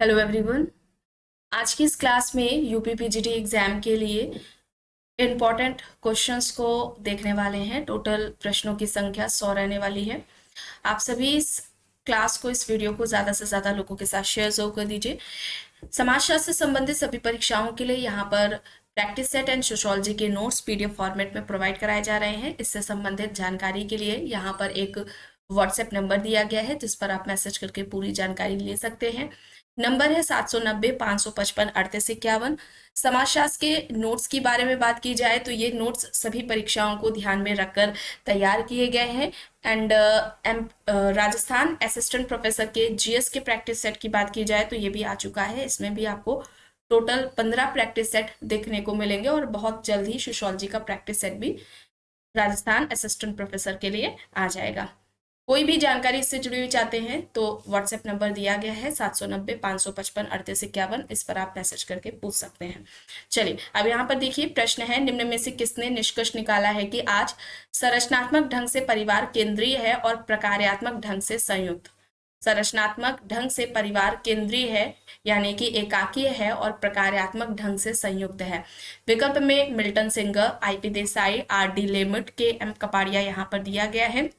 Hello everyone. आज की इस क्लास में यूपी पीजीटी एग्जाम के लिए इम्पॉर्टेंट क्वेश्चंस को देखने वाले हैं। टोटल प्रश्नों की संख्या 100 रहने वाली है। आप सभी इस क्लास को, इस वीडियो को ज़्यादा से ज़्यादा लोगों के साथ शेयर जरूर कर दीजिए। समाजशास्त्र से संबंधित सभी परीक्षाओं के लिए यहाँ पर प्रैक्टिस सेट एंड सोशोलॉजी के नोट्स पीडीएफ फॉर्मेट में प्रोवाइड कराए जा रहे हैं। इससे संबंधित जानकारी के लिए यहाँ पर एक व्हाट्सएप नंबर दिया गया है जिस पर आप मैसेज करके पूरी जानकारी ले सकते हैं। नंबर है 790-555-3851। समाजशास्त्र के नोट्स के बारे में बात की जाए तो ये नोट्स सभी परीक्षाओं को ध्यान में रखकर तैयार किए गए हैं। एंड राजस्थान असिस्टेंट प्रोफेसर के जीएस के प्रैक्टिस सेट की बात की जाए तो ये भी आ चुका है। इसमें भी आपको टोटल 15 प्रैक्टिस सेट देखने को मिलेंगे और बहुत जल्द ही सोशियोलॉजी का प्रैक्टिस सेट भी राजस्थान असिस्टेंट प्रोफेसर के लिए आ जाएगा। कोई भी जानकारी इससे जुड़ी हुई चाहते हैं तो व्हाट्सएप नंबर दिया गया है 790-555-3851। इस पर आप मैसेज करके पूछ सकते हैं। चलिए अब यहाँ पर देखिए, प्रश्न है निम्न में से किसने निष्कर्ष निकाला है कि आज संरचनात्मक ढंग से परिवार केंद्रीय है और प्रकार्यात्मक ढंग से संयुक्त। संरचनात्मक ढंग से परिवार केंद्रीय है यानी कि एकाकीय है और प्रकार्यात्मक ढंग से संयुक्त है। विकल्प में Milton Singer, IP Desai, R D. लेमिट, के.एम. कपाड़िया यहाँ पर दिया गया है।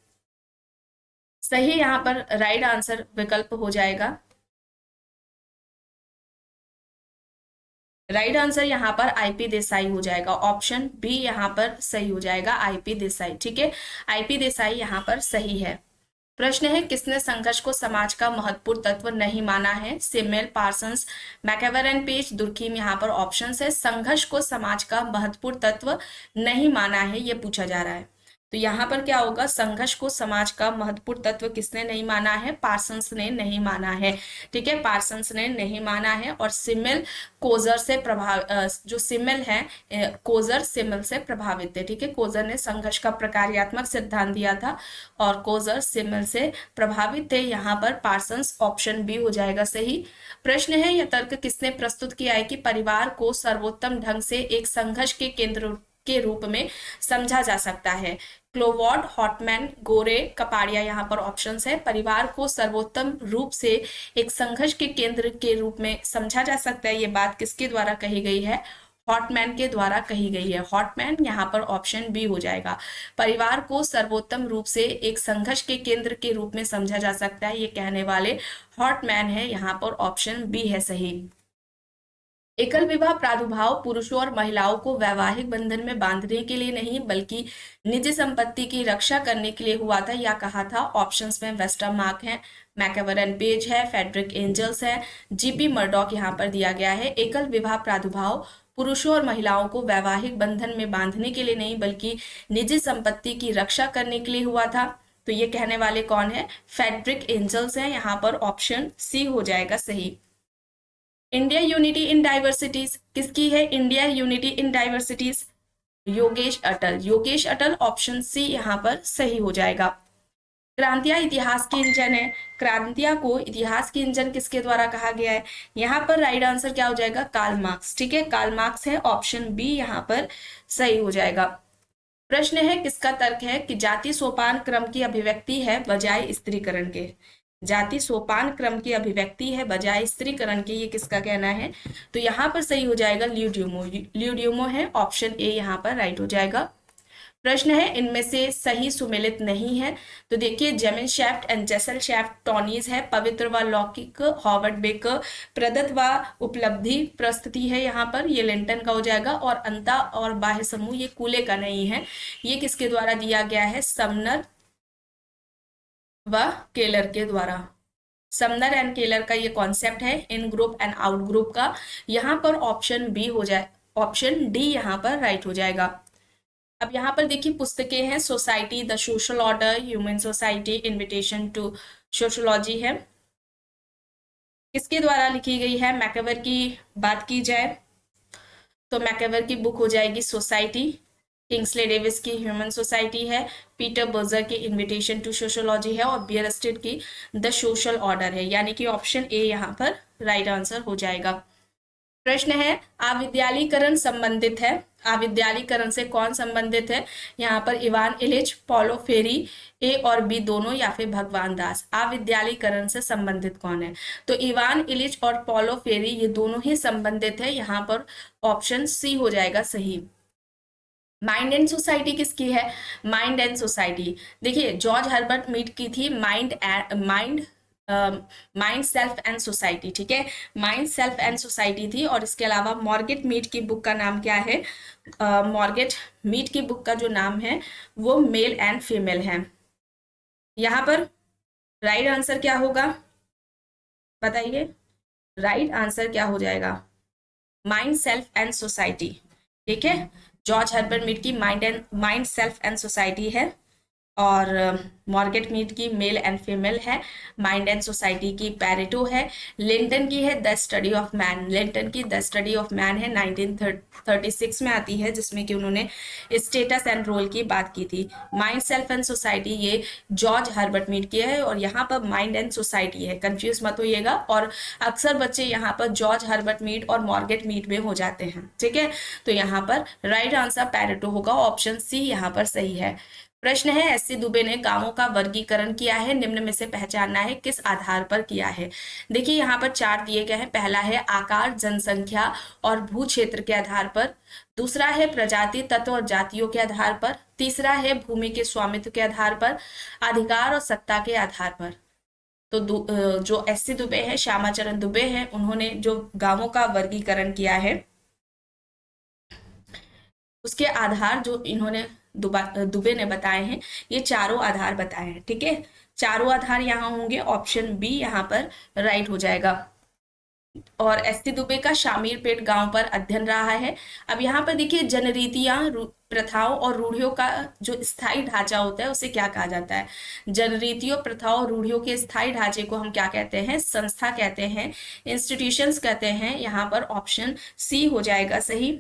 सही यहाँ पर राइट आंसर विकल्प हो जाएगा। राइट आंसर यहाँ पर आईपी देसाई हो जाएगा। ऑप्शन बी यहाँ पर सही हो जाएगा, आईपी देसाई। ठीक है, आईपी देसाई यहाँ पर सही है। प्रश्न है किसने संघर्ष को समाज का महत्वपूर्ण तत्व नहीं माना है। Simmel, Parsons, MacIver and Page, Durkheim यहाँ पर ऑप्शन है। संघर्ष को समाज का महत्वपूर्ण तत्व नहीं माना है ये पूछा जा रहा है, तो यहाँ पर क्या होगा, संघर्ष को समाज का महत्वपूर्ण तत्व किसने नहीं माना है, पार्सन्स ने नहीं माना है। ठीक है, पार्सन्स ने नहीं माना है। और सिमेल कोजर से जो सिमेल है कोजर सिमेल से प्रभावित है। ठीक है, कोजर ने संघर्ष का प्रकार्यात्मक सिद्धांत दिया था और कोजर सिमेल से प्रभावित थे। यहाँ पर पार्सन्स, ऑप्शन बी हो जाएगा सही। प्रश्न है यह तर्क किसने प्रस्तुत किया है कि परिवार को सर्वोत्तम ढंग से एक संघर्ष के केंद्र के रूप में समझा जा सकता है। क्लोवॉर्ड, हॉटमैन, गोरे, कपाड़िया यहाँ पर ऑप्शंस है। परिवार को सर्वोत्तम रूप से एक संघर्ष के केंद्र के रूप में समझा जा सकता है, ये बात किसके द्वारा कही गई है, हॉटमैन के द्वारा कही गई है। हॉटमैन यहाँ पर ऑप्शन बी हो जाएगा। परिवार को सर्वोत्तम रूप से एक संघर्ष के केंद्र के रूप में समझा जा सकता है, ये कहने वाले हॉटमैन है। यहाँ पर ऑप्शन बी है सही। एकल विवाह प्रादुर्भाव पुरुषों और महिलाओं को वैवाहिक बंधन में बांधने के लिए नहीं बल्कि निजी संपत्ति की रक्षा करने के लिए हुआ था या कहा था। ऑप्शंस में वेस्टरमार्क है, मैकएवर एंड पेज है, फेडरिक एंजल्स है, जीपी मर्डॉक यहाँ पर दिया गया है। एकल विवाह प्रादुर्भाव पुरुषों और महिलाओं को वैवाहिक बंधन में बांधने के लिए नहीं बल्कि निजी संपत्ति की रक्षा करने के लिए हुआ था, तो ये कहने वाले कौन है, फेडरिक एंजल्स है। यहाँ पर ऑप्शन सी हो जाएगा सही। इंडिया यूनिटी इन डाइवर्सिटीज किसकी है, India unity in diversities, Yogesh Atal. Yogesh Atal, option C यहाँ पर सही हो जाएगा। क्रांतिया इतिहास की इंजन है। क्रांतिया को इतिहास की इंजन किसके द्वारा कहा गया है, यहाँ पर राइट आंसर क्या हो जाएगा, कार्ल मार्क्स। ठीक है, कार्ल मार्क्स है, ऑप्शन बी यहाँ पर सही हो जाएगा। प्रश्न है किसका तर्क है कि जाति सोपान क्रम की अभिव्यक्ति है बजाय स्त्रीकरण के। जाति सोपान क्रम की अभिव्यक्ति है बजाय स्त्रीकरण के, ये किसका कहना है, तो यहाँ पर सही हो जाएगा ल्यूड्यूमो। ल्यूड्यूमो है, ऑप्शन ए यहाँ पर राइट हो जाएगा। प्रश्न है इनमें से सही सुमेलित नहीं है, तो देखिए जेमिन शेफ्ट एंड जेसल शेफ्ट टॉनीज है, पवित्र व लौकिक हॉवर्ड बेकर, प्रदत्त व उपलब्धि प्रस्तुति है यहाँ पर, ये लिंटन का हो जाएगा। और अंता और बाह्य समूह ये कूले का नहीं है, ये किसके द्वारा दिया गया है, समनर व केलर के द्वारा। समनर एंड केलर का ये कॉन्सेप्ट है इन ग्रुप एंड आउट ग्रुप का। यहाँ पर ऑप्शन बी हो जाए, ऑप्शन डी यहाँ पर राइट हो जाएगा। अब यहाँ पर देखिए पुस्तकें हैं, society, the social order, human society, invitation to sociology है। किसके द्वारा लिखी गई है, मैकएवर की बात की जाए तो मैकएवर की बुक हो जाएगी सोसाइटी। किंग्सले डेविस की ह्यूमन सोसाइटी है, पीटर बर्जर की इन्विटेशन टू सोशोलॉजी है और बियरस्टेड की द सोशल ऑर्डर है, यानी कि ऑप्शन ए यहाँ पर राइट आंसर हो जाएगा। प्रश्न है अविद्यालीकरण संबंधित है, अविद्यालीकरण से कौन संबंधित है? यहाँ पर इवान इलिच, पॉलो फेरी, ए और बी दोनों, या फिर भगवान दास। अविद्यालीकरण से संबंधित कौन है? तो इवान इलिच और पॉलो फेरी ये दोनों ही संबंधित है। यहाँ पर ऑप्शन सी हो जाएगा सही। माइंड एंड सोसाइटी किसकी है? माइंड एंड सोसाइटी, देखिए जॉर्ज हर्बर्ट मीड की थी माइंड सेल्फ एंड सोसाइटी, ठीक है, माइंड सेल्फ एंड सोसाइटी थी। और इसके अलावा मॉर्गेट मीड की बुक का नाम क्या है? मॉर्गेट मीड की बुक का जो नाम है वो मेल एंड फीमेल है। यहाँ पर राइट आंसर क्या होगा बताइए? राइट आंसर क्या हो जाएगा? माइंड सेल्फ एंड सोसाइटी, ठीक है। जॉर्ज हर्बर्ट मीड की माइंड सेल्फ एंड सोसाइटी है, और मॉर्गेट मीड की मेल एंड फीमेल है। माइंड एंड सोसाइटी की पैरेटो है। लिंटन की है the study of man, Linton की द स्टडी ऑफ मैन है, 1936 में आती है, जिसमें कि उन्होंने स्टेटस एंड रोल की बात की थी। माइंड सेल्फ एंड सोसाइटी ये जॉर्ज हर्बर्ट मीड की है, और यहाँ पर माइंड एंड सोसाइटी है, कंफ्यूज मत होइएगा। और अक्सर बच्चे यहाँ पर जॉर्ज हर्बर्ट मीड और मॉर्गेट मीड में हो जाते हैं, ठीक है। तो यहाँ पर राइट आंसर पैरेटो होगा, ऑप्शन सी यहाँ पर सही है। प्रश्न है एससी दुबे ने गांवों का वर्गीकरण किया है, निम्न में से पहचानना है किस आधार पर किया है। देखिए यहाँ पर चार दिए गए हैं। पहला है आकार, जनसंख्या और भू क्षेत्र के आधार पर। दूसरा है प्रजाति, तत्व और जातियों के आधार पर। तीसरा है भूमि के स्वामित्व के आधार पर। अधिकार और सत्ता के आधार पर। तो जो एससी दुबे है, श्यामाचरण दुबे है, उन्होंने जो गांवों का वर्गीकरण किया है उसके आधार जो इन्होंने दुबे ने बताए हैं, ये चारों आधार बताए हैं, ठीक है। चारों आधार यहाँ होंगे, ऑप्शन बी यहाँ पर राइट हो जाएगा। और एससी दुबे का शामीरपेट गांव पर अध्ययन रहा है। अब यहाँ पर देखिए जनरीतियां, प्रथाओं और रूढ़ियों का जो स्थायी ढांचा होता है उसे क्या कहा जाता है? जनरीतियों, प्रथाओं और रूढ़ियों के स्थायी ढांचे को हम क्या कहते हैं? संस्था कहते हैं, इंस्टीट्यूशंस कहते हैं। यहाँ पर ऑप्शन सी हो जाएगा सही।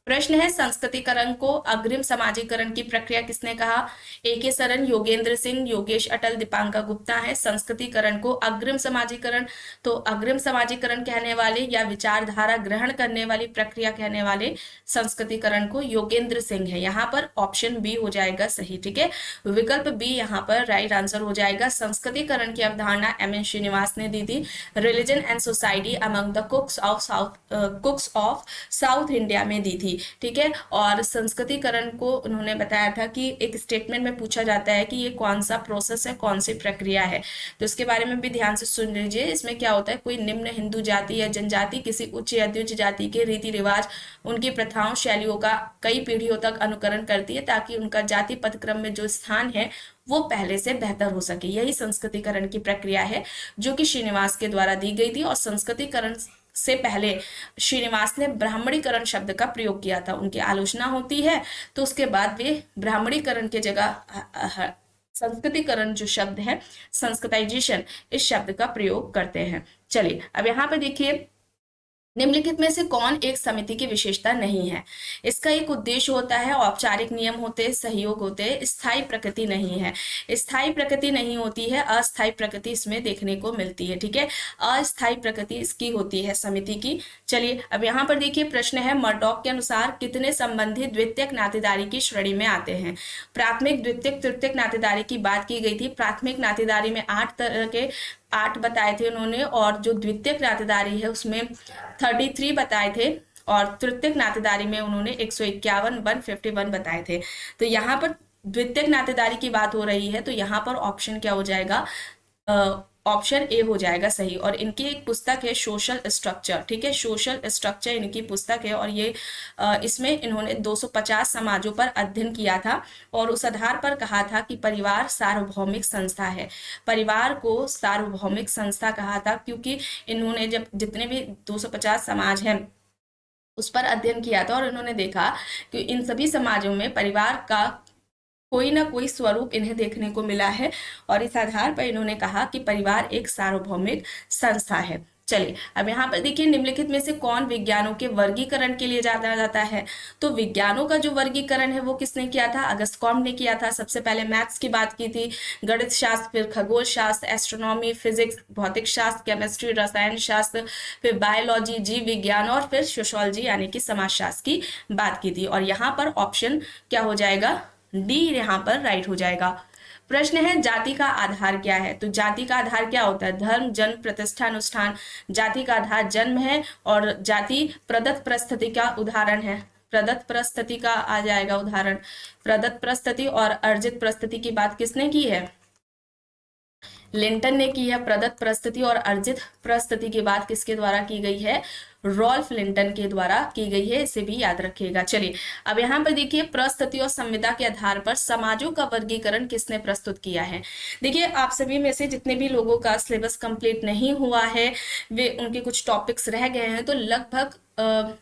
प्रश्न है संस्कृतिकरण को अग्रिम समाजीकरण की प्रक्रिया किसने कहा? ए.के. सरन, योगेंद्र सिंह, योगेश अटल, दीपांकर गुप्ता है। संस्कृतिकरण को अग्रिम समाजीकरण, तो अग्रिम समाजीकरण कहने वाले या विचारधारा ग्रहण करने वाली प्रक्रिया कहने वाले संस्कृतिकरण को योगेंद्र सिंह है। यहाँ पर ऑप्शन बी हो जाएगा सही, ठीक है। विकल्प बी यहाँ पर राइट आंसर हो जाएगा। संस्कृतिकरण की अवधारणा एम.एन. श्रीनिवास ने दी थी। Religion and society among the कुक्स of south India में दी थी, ठीक है। और संस्कृतिकरण को उन्होंने बताया था कि एक स्टेटमेंट में पूछा जाता है कि ये कौन सा प्रोसेस है, कौन सी प्रक्रिया है, तो इसके बारे में भी ध्यान से सुन लीजिए। इसमें क्या होता है, कोई निम्न हिंदू जाति या जनजाति किसी उच्च या द्विज जाति के रीति रिवाज, उनकी प्रथाओं, शैलियों का कई पीढ़ियों तक अनुकरण करती है ताकि उनका जाति पदक्रम में जो स्थान है वो पहले से बेहतर हो सके। यही संस्कृतिकरण की प्रक्रिया है जो कि श्रीनिवास के द्वारा दी गई थी। और संस्कृतिकरण से पहले श्रीनिवास ने ब्राह्मणीकरण शब्द का प्रयोग किया था। उनकी आलोचना होती है तो उसके बाद वे ब्राह्मणीकरण के जगह संस्कृतिकरण जो शब्द है, संस्कृताइजेशन, इस शब्द का प्रयोग करते हैं। चलिए अब यहाँ पे देखिए, निम्नलिखित में से कौन एक समिति की विशेषता नहीं है? इसका एक उद्देश्य होता है, औपचारिक नियम होते हैं, सहयोग होते हैं, स्थायी प्रकृति नहीं है। स्थायी प्रकृति नहीं होती है, अस्थायी प्रकृति इसमें देखने को मिलती है, ठीक है। अस्थायी प्रकृति इसकी होती है समिति की। चलिए अब यहाँ पर देखिए, प्रश्न है मर्डॉक के अनुसार कितने संबंधी द्वितीयक नातेदारी की श्रेणी में आते हैं? प्राथमिक, द्वितीयक, तृतीयक नातेदारी की बात की गई थी। प्राथमिक नातेदारी में 8 तरह के 8 बताए थे उन्होंने, और जो द्वितीयक नातेदारी है उसमें 33 बताए थे, और तृतीयक नातेदारी में उन्होंने 151 151 बताए थे। तो यहाँ पर द्वितीयक नातेदारी की बात हो रही है, तो यहाँ पर ऑप्शन क्या हो जाएगा? ऑप्शन ए हो जाएगा सही। और इनकी एक पुस्तक है सोशल स्ट्रक्चर, ठीक है, सोशल स्ट्रक्चर इनकी पुस्तक है। और ये इसमें इन्होंने 250 समाजों पर अध्ययन किया था, और उस आधार पर कहा था कि परिवार सार्वभौमिक संस्था है। परिवार को सार्वभौमिक संस्था कहा था क्योंकि इन्होंने जब जितने भी 250 समाज हैं उस पर अध्ययन किया था, और इन्होंने देखा कि इन सभी समाजों में परिवार का कोई ना कोई स्वरूप इन्हें देखने को मिला है, और इस आधार पर इन्होंने कहा कि परिवार एक सार्वभौमिक संस्था है। चलिए अब यहाँ पर देखिए, निम्नलिखित में से कौन विज्ञानों के वर्गीकरण के लिए जाना जाता है? तो विज्ञानों का जो वर्गीकरण है वो किसने किया था? अगस्त कॉम्ट ने किया था। सबसे पहले मैथ्स की बात की थी, गणित शास्त्र, फिर खगोल शास्त्र, एस्ट्रोनॉमी, फिजिक्स, भौतिक शास्त्र, केमिस्ट्री, रसायन शास्त्र, फिर बायोलॉजी, जीव विज्ञान, और फिर सोशियोलॉजी यानी कि समाजशास्त्र की बात की थी। और यहाँ पर ऑप्शन क्या हो जाएगा? डी यहाँ पर राइट हो जाएगा। प्रश्न है जाति का आधार क्या है? तो जाति का आधार क्या होता है? धर्म, जन्म, प्रतिष्ठा, अनुष्ठान। जाति का आधार जन्म है, और जाति प्रदत्त परिस्थिति का उदाहरण है। प्रदत्त परिस्थिति का आ जाएगा उदाहरण। प्रदत्त परिस्थिति और अर्जित परिस्थिति की बात किसने की है? लिंटन ने की है। प्रदत्त परिस्थिति और अर्जित परिस्थिति की बात किसके द्वारा की गई है? रॉल्फ लिंटन के द्वारा की गई है, इसे भी याद रखिएगा। चलिए अब यहाँ पर देखिए, परिस्थिति और संविदा के आधार पर समाजों का वर्गीकरण किसने प्रस्तुत किया है? देखिए आप सभी में से जितने भी लोगों का सिलेबस कंप्लीट नहीं हुआ है, वे उनके कुछ टॉपिक्स रह गए हैं, तो लगभग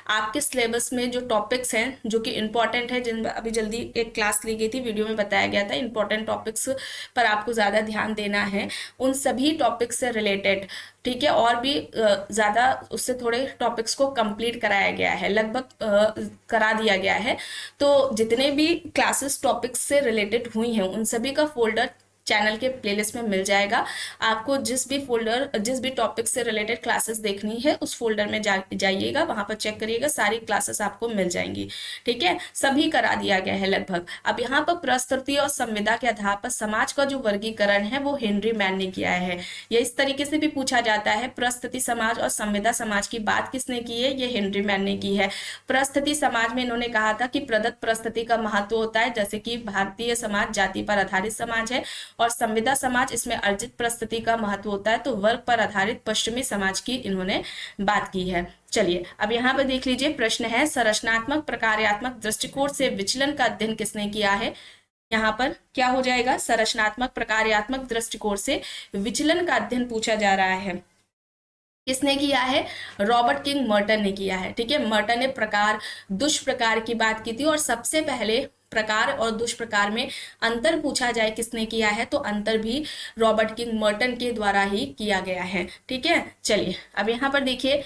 आपके सिलेबस में जो टॉपिक्स हैं जो कि इंपॉर्टेंट है, जिन अभी जल्दी एक क्लास ली गई थी, वीडियो में बताया गया था, इंपॉर्टेंट टॉपिक्स पर आपको ज़्यादा ध्यान देना है, उन सभी टॉपिक्स से रिलेटेड, ठीक है, और भी ज़्यादा उससे थोड़े टॉपिक्स को कंप्लीट कराया गया है, लगभग करा दिया गया है। तो जितने भी क्लासेस टॉपिक्स से रिलेटेड हुई हैं उन सभी का फोल्डर चैनल के प्लेलिस्ट में मिल जाएगा। आपको जिस भी टॉपिक से रिलेटेड क्लासेस देखनी है उस फोल्डर में जाइएगा, वहां पर चेक करिएगा, सारी क्लासेस आपको मिल जाएंगी। ठीक है, सभी करा दिया गया है लगभग। अब यहाँ पर प्रस्तुति और संविदा के आधार पर समाज का जो वर्गीकरण है वो हेनरी मैन ने किया है। ये इस तरीके से भी पूछा जाता है, प्रस्तुति समाज और संविदा समाज की बात किसने की है? ये हेनरी मैन ने की है। प्रस्तुति समाज में इन्होंने कहा था कि प्रदत्त परिस्थिति का महत्व होता है, जैसे कि भारतीय समाज जाति पर आधारित समाज है, और संविदा समाज इसमें अर्जित परिस्थिति का महत्व होता है, तो वर्ग पर आधारित पश्चिमी समाज की इन्होंने बात की है। चलिए अब यहाँ पर देख लीजिए, प्रश्न है संरचनात्मक प्रकार्यात्मक दृष्टिकोण से विचलन का अध्ययन किसने किया है? यहाँ पर क्या हो जाएगा? संरचनात्मक प्रकार्यात्मक दृष्टिकोण से विचलन का अध्ययन पूछा जा रहा है। किसने किया है? रॉबर्ट किंग मर्टन ने किया है। ठीक है, मर्टन ने प्रकार दुष्प्रकार की बात की थी, और सबसे पहले प्रकार और दुष्प्रकार में अंतर पूछा जाए किसने किया है, तो अंतर भी रॉबर्ट किंग मर्टन के द्वारा ही किया गया है। ठीक है, चलिए अब यहाँ पर देखिए,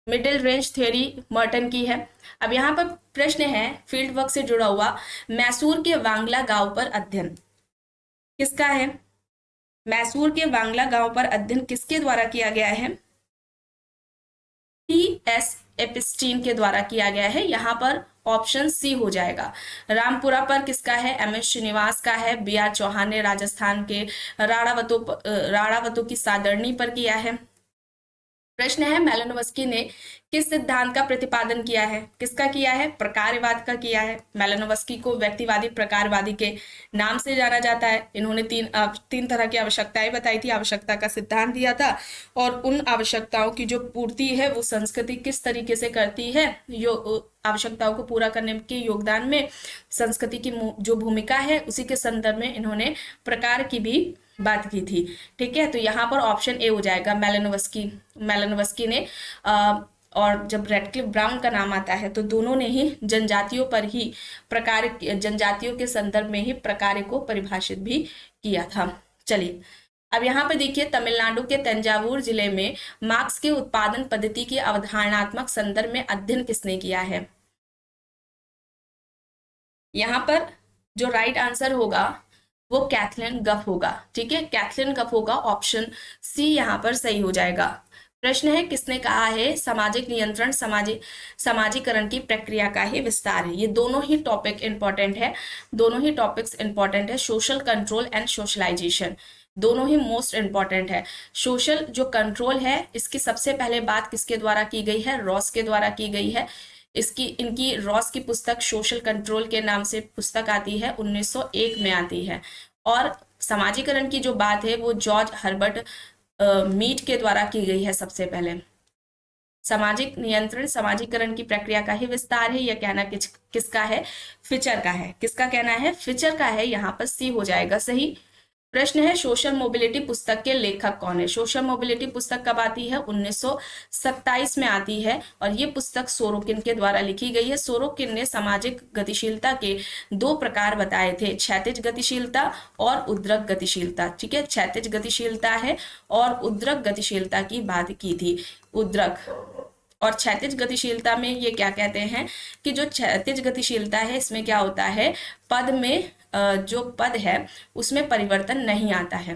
मिडिल रेंज थ्योरी मर्टन की है। अब यहाँ पर प्रश्न है फील्ड वर्क से जुड़ा हुआ, मैसूर के वांगला गांव पर अध्ययन किसका है? मैसूर के वांगला गांव पर अध्ययन किसके द्वारा किया गया है? टी.एस. एपिस्टीन के द्वारा किया गया है। यहाँ पर ऑप्शन सी हो जाएगा। रामपुरा पर किसका है? एम.एस. श्रीनिवास का है। बी.आर. चौहान ने राजस्थान के राणावतों की सादरनी पर किया है। प्रश्न है मैलिनोवस्की ने किस सिद्धांत का प्रतिपादन किया है? किसका किया है? प्रकारवाद का किया है। मैलिनोवस्की को व्यक्तिवादी प्रकारवादी के नाम से जाना जाता है। इन्होंने तीन तरह की आवश्यकताएं बताई थी, आवश्यकता का सिद्धांत दिया था, और उन आवश्यकताओं की जो पूर्ति है वो संस्कृति किस तरीके से करती है, आवश्यकताओं को पूरा करने के योगदान में संस्कृति की जो भूमिका है उसी के संदर्भ में इन्होंने प्रकार की भी बात की थी। ठीक है, तो यहाँ पर ऑप्शन ए हो जाएगा, मैलिनोवस्की ने। और जब रेडक्लिफ ब्राउन का नाम आता है तो दोनों ने ही जनजातियों के संदर्भ में ही प्रकार को परिभाषित भी किया था। चलिए अब यहाँ पर देखिए, तमिलनाडु के तंजावुर जिले में मार्क्स के उत्पादन पद्धति की अवधारणात्मक संदर्भ में अध्ययन किसने किया है? यहाँ पर जो राइट आंसर होगा वो कैथलीन गफ होगा। ठीक है, कैथलीन गफ होगा, ऑप्शन सी यहाँ पर सही हो जाएगा। प्रश्न है किसने कहा है सामाजिक नियंत्रण समाजीकरण की प्रक्रिया का ही विस्तार है? ये दोनों ही टॉपिक इंपॉर्टेंट है, दोनों ही टॉपिक्स इंपॉर्टेंट है। सोशल कंट्रोल एंड सोशलाइजेशन दोनों ही मोस्ट इंपॉर्टेंट है। सोशल जो कंट्रोल है इसकी सबसे पहले बात किसके द्वारा की गई है? रॉस के द्वारा की गई है। इनकी रॉस की पुस्तक सोशल कंट्रोल के नाम से पुस्तक आती है, 1901 में आती है। और समाजीकरण की जो बात है वो जॉर्ज हर्बर्ट मीड के द्वारा की गई है सबसे पहले। सामाजिक नियंत्रण समाजीकरण की प्रक्रिया का ही विस्तार है, यह कहना किसका है? फिचर का है। किसका कहना है? फिचर का है। यहाँ पर सी हो जाएगा सही। प्रश्न है सोशल मोबिलिटी पुस्तक के लेखक कौन है। सोशल मोबिलिटी पुस्तक कब आती है? 1927 में आती है और ये पुस्तक सोरोकिन के द्वारा लिखी गई है। सोरोकिन ने सामाजिक गतिशीलता के दो प्रकार बताए थे, क्षैतिज गतिशीलता और उद्रक गतिशीलता। ठीक है, क्षैतिज गतिशीलता है और उद्रक गतिशीलता की बात की थी। उद्रक और क्षैतिज गतिशीलता में ये क्या कहते हैं कि जो क्षैतिज गतिशीलता है इसमें क्या होता है, पद में जो पद है उसमें परिवर्तन नहीं आता है,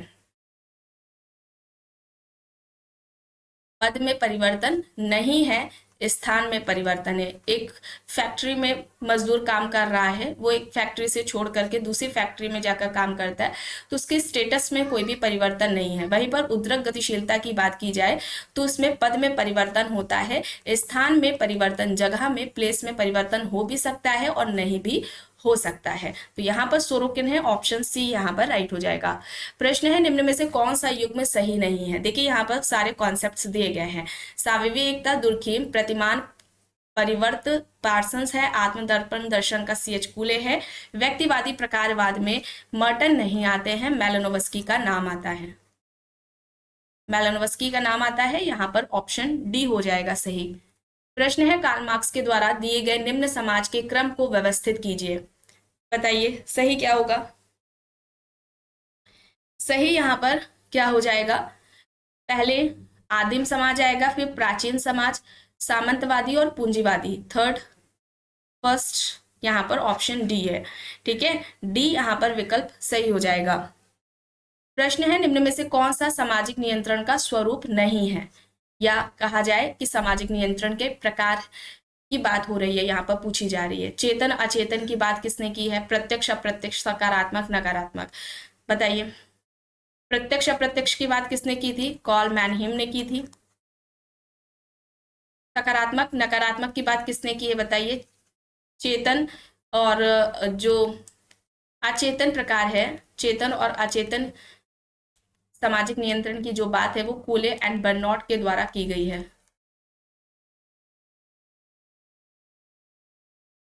पद में परिवर्तन नहीं है, स्थान में परिवर्तन है। एक फैक्ट्री में मजदूर काम कर रहा है, वो एक फैक्ट्री से छोड़ करके दूसरी फैक्ट्री में जाकर काम करता है तो उसके स्टेटस में कोई भी परिवर्तन नहीं है। वहीं पर उद्रक गतिशीलता की बात की जाए तो उसमें पद में परिवर्तन होता है, स्थान में परिवर्तन, जगह में, प्लेस में परिवर्तन हो भी सकता है और नहीं भी हो सकता है। तो यहाँ पर सोरोकिन है, ऑप्शन सी यहाँ पर राइट हो जाएगा। प्रश्न है निम्न में से कौन सा युग्म सही नहीं है। देखिए यहाँ पर सारे कॉन्सेप्ट्स दिए गए हैं। साविवी एकता, दुर्खीम, प्रतिमान, परिवर्त, पार्सन्स है, आत्मदर्पण दर्शन का सीएच कूले है, व्यक्तिवादी प्रकारवाद में मर्टन नहीं आते हैं, मेलानोवस्की का नाम आता है, मेलानोवस्की का नाम आता है। यहाँ पर ऑप्शन डी हो जाएगा सही। प्रश्न है कार्ल मार्क्स के द्वारा दिए गए निम्न समाज के क्रम को व्यवस्थित कीजिए। बताइए सही क्या होगा। सही यहाँ पर क्या हो जाएगा, पहले आदिम समाज आएगा, फिर प्राचीन समाज, सामंतवादी और पूंजीवादी, फर्स्ट यहाँ पर ऑप्शन डी है। ठीक है, डी यहाँ पर विकल्प सही हो जाएगा। प्रश्न है निम्न में से कौन सा सामाजिक नियंत्रण का स्वरूप नहीं है, या कहा जाए कि सामाजिक नियंत्रण के प्रकार की बात हो रही है, यहाँ पर पूछी जा रही है। चेतन अचेतन की बात किसने की है, प्रत्यक्ष अप्रत्यक्ष, सकारात्मक नकारात्मक। बताइए प्रत्यक्ष अप्रत्यक्ष की बात किसने की थी, कॉल मैनहिम ने की थी। सकारात्मक नकारात्मक की बात किसने की है बताइए, चेतन और जो अचेतन प्रकार है, चेतन और अचेतन सामाजिक नियंत्रण की जो बात है वो कूले एंड बर्नॉट के द्वारा की गई है।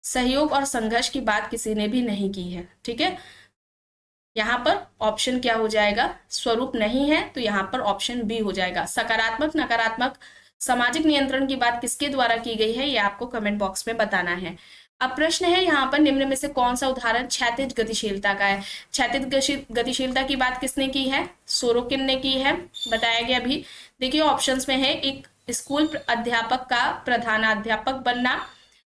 सहयोग और संघर्ष की बात किसी ने भी नहीं की है। ठीक है, यहाँ पर ऑप्शन क्या हो जाएगा, स्वरूप नहीं है तो यहाँ पर ऑप्शन बी हो जाएगा। सकारात्मक नकारात्मक सामाजिक नियंत्रण की बात किसके द्वारा की गई है ये आपको कमेंट बॉक्स में बताना है। अब प्रश्न है यहाँ पर निम्न में से कौन सा उदाहरण क्षैतिज गतिशीलता का है। क्षैतिज गतिशीलता की बात किसने की है, सोरोकिन ने की है, बताया गया अभी। देखिए ऑप्शंस में है, एक स्कूल अध्यापक का प्रधानाध्यापक बनना,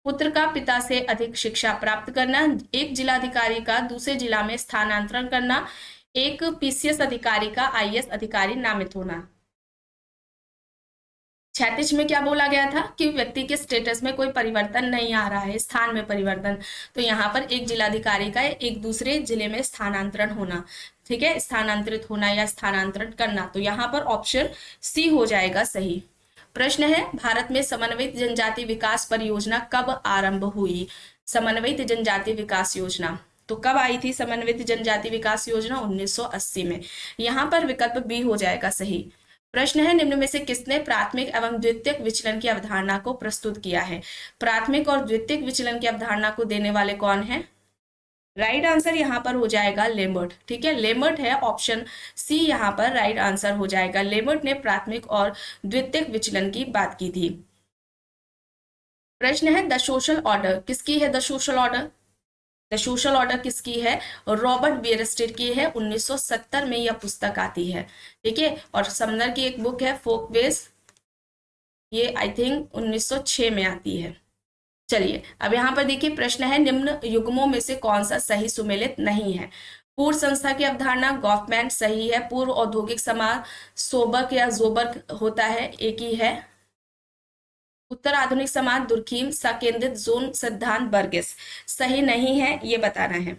पुत्र का पिता से अधिक शिक्षा प्राप्त करना, एक जिलाधिकारी का दूसरे जिला में स्थानांतरण करना, एक पीसीएस अधिकारी का आईएएस अधिकारी नामित होना। क्षैतिज में क्या बोला गया था कि व्यक्ति के स्टेटस में कोई परिवर्तन नहीं आ रहा है, स्थान में परिवर्तन। तो यहाँ पर एक जिलाधिकारी का एक दूसरे जिले में स्थानांतरण होना, ठीक है, स्थानांतरित होना या स्थानांतरण करना। तो यहाँ पर ऑप्शन सी हो जाएगा सही। प्रश्न है भारत में समन्वित जनजाति विकास परियोजना कब आरंभ हुई। समन्वित जनजाति विकास योजना तो कब आई थी समन्वित जनजाति विकास योजना, 1980 में। यहाँ पर विकल्प बी हो जाएगा सही। प्रश्न है निम्न में से किसने प्राथमिक एवं द्वितीयक विचलन की अवधारणा को प्रस्तुत किया है। प्राथमिक और द्वितीयक विचलन की अवधारणा को देने वाले कौन है, राइट आंसर यहाँ पर हो जाएगा लेमर्ट। ठीक है, लेमर्ट है, ऑप्शन सी यहाँ पर राइट आंसर हो जाएगा। लेमर्ट ने प्राथमिक और द्वितीयक विचलन की बात की थी। प्रश्न है द सोशल ऑर्डर किसकी है, the social order, the social order किसकी है, रॉबर्ट बियरस्टेड की है। 1970 में यह पुस्तक आती है। ठीक है, और समनर की एक बुक है फोकवेज, ये आई थिंक 1906 में आती है। चलिए अब यहाँ पर देखिए प्रश्न है निम्न युग्मों में से कौन सा सही सुमेलित नहीं है। पूर्व संस्था की अवधारणा गवर्नमेंट सही है। पूर्व औद्योगिक समाज सोबर्ग या जोबर्ग होता है, एक ही है। उत्तर आधुनिक समाज दुर्खीम सकेंद्रित जोन सिद्धांत बर्गिस सही नहीं है, ये बताना है।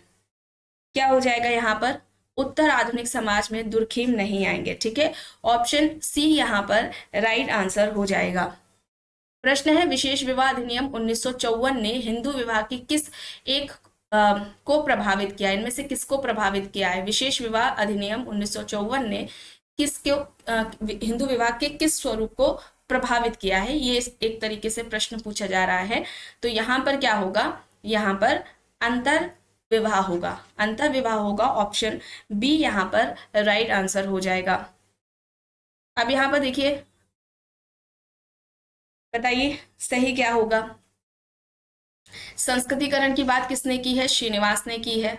क्या हो जाएगा यहाँ पर, उत्तर आधुनिक समाज में दुर्खीम नहीं आएंगे। ठीक है, ऑप्शन सी यहाँ पर राइट आंसर हो जाएगा। प्रश्न है विशेष विवाह अधिनियम 1954 ने हिंदू विवाह की किस एक को प्रभावित किया, इनमें से किसको प्रभावित किया है। विशेष विवाह अधिनियम 1954 ने किसको हिंदू विवाह के किस स्वरूप को प्रभावित किया है, ये एक तरीके से प्रश्न पूछा जा रहा है। तो यहाँ पर क्या होगा, यहाँ पर अंतर विवाह होगा, अंतर विवाह होगा। ऑप्शन बी यहाँ पर राइट आंसर हो जाएगा। अब यहाँ पर देखिए, बताइए सही क्या होगा। संस्कृतिकरण की बात किसने की है? श्रीनिवास ने की है।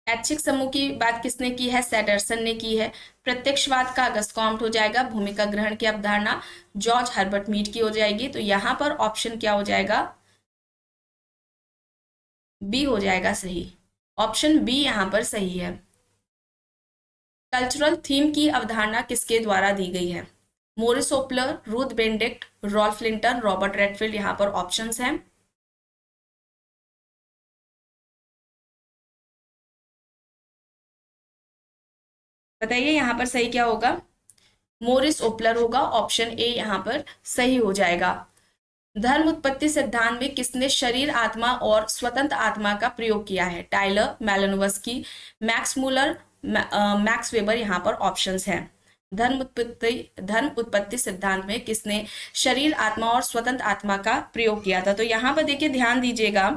ऐच्छिक समूह की बात किसने की है? सैडरसन ने की है। प्रत्यक्षवाद का अगस्त कॉम्ट हो जाएगा। भूमिका ग्रहण की अवधारणा जॉर्ज हर्बर्ट मीड की हो जाएगी। तो यहां पर ऑप्शन क्या हो जाएगा? बी हो जाएगा सही। ऑप्शन बी यहां पर सही है। कल्चरल थीम की अवधारणा किसके द्वारा दी गई है? Morris Opler, Ruth Benedict, Ralph Linton, Robert Redfield. यहां पर ऑप्शंस हैं। बताइए यहां पर सही क्या होगा? मोरिस ओपलर होगा। ऑप्शन ए यहां पर सही हो जाएगा। धर्म उत्पत्ति सिद्धांत में किसने शरीर आत्मा और स्वतंत्र आत्मा का प्रयोग किया है? Tylor, Malinowski, Max Muller, Max Weber. यहाँ पर ऑप्शंस हैं। धर्म उत्पत्ति सिद्धांत में किसने शरीर आत्मा और स्वतंत्र आत्मा का प्रयोग किया था? तो यहाँ पर देखिए ध्यान दीजिएगा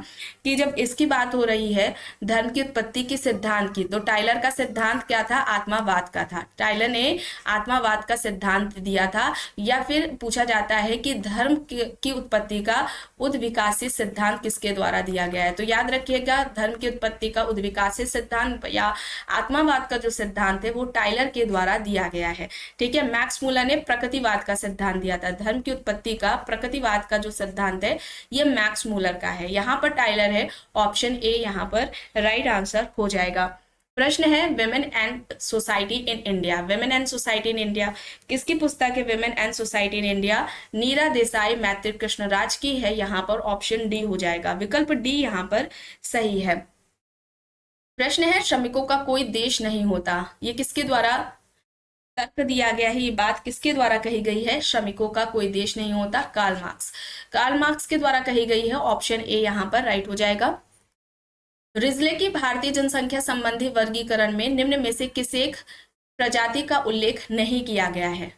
कि जब इसकी बात हो रही है धर्म की उत्पत्ति की सिद्धांत की, तो टाइलर का सिद्धांत क्या था? आत्मावाद का था। टाइलर ने आत्मावाद का सिद्धांत दिया था। या फिर पूछा जाता है कि धर्म की उत्पत्ति का उद्विकासित सिद्धांत किसके द्वारा दिया गया है? तो याद रखिएगा, धर्म की उत्पत्ति का उद्विकासित सिद्धांत या आत्मावाद का जो सिद्धांत है वो टाइलर के द्वारा दिया गया है। ठीक है। मैक्स मूलर ने प्रकृतिवाद का सिद्धांत दिया था। धर्म की उत्पत्ति का प्रकृतिवाद का जो सिद्धांत है ये मैक्स मूलर का है। यहाँ पर टाइलर है। ऑप्शन ए यहाँ पर राइट आंसर हो जाएगा। प्रश्न है women and society in India. Women and society in India किसकी पुस्तक है? Women and society in India Neera Desai, Maitreyi Krishnaraj की है। यहाँ पर ऑप्शन डी हो जाएगा। विकल्प डी यहाँ पर सही है। प्रश्न है श्रमिकों का कोई देश नहीं होता, ये किसके द्वारा तर्क दिया गया है? ये बात किसके द्वारा कही गई है? श्रमिकों का कोई देश नहीं होता, कार्ल मार्क्स। कार्ल मार्क्स के द्वारा कही गई है। ऑप्शन ए यहाँ पर राइट हो जाएगा। रिजले की भारतीय जनसंख्या संबंधी वर्गीकरण में निम्न में से किस एक प्रजाति का उल्लेख नहीं किया गया है?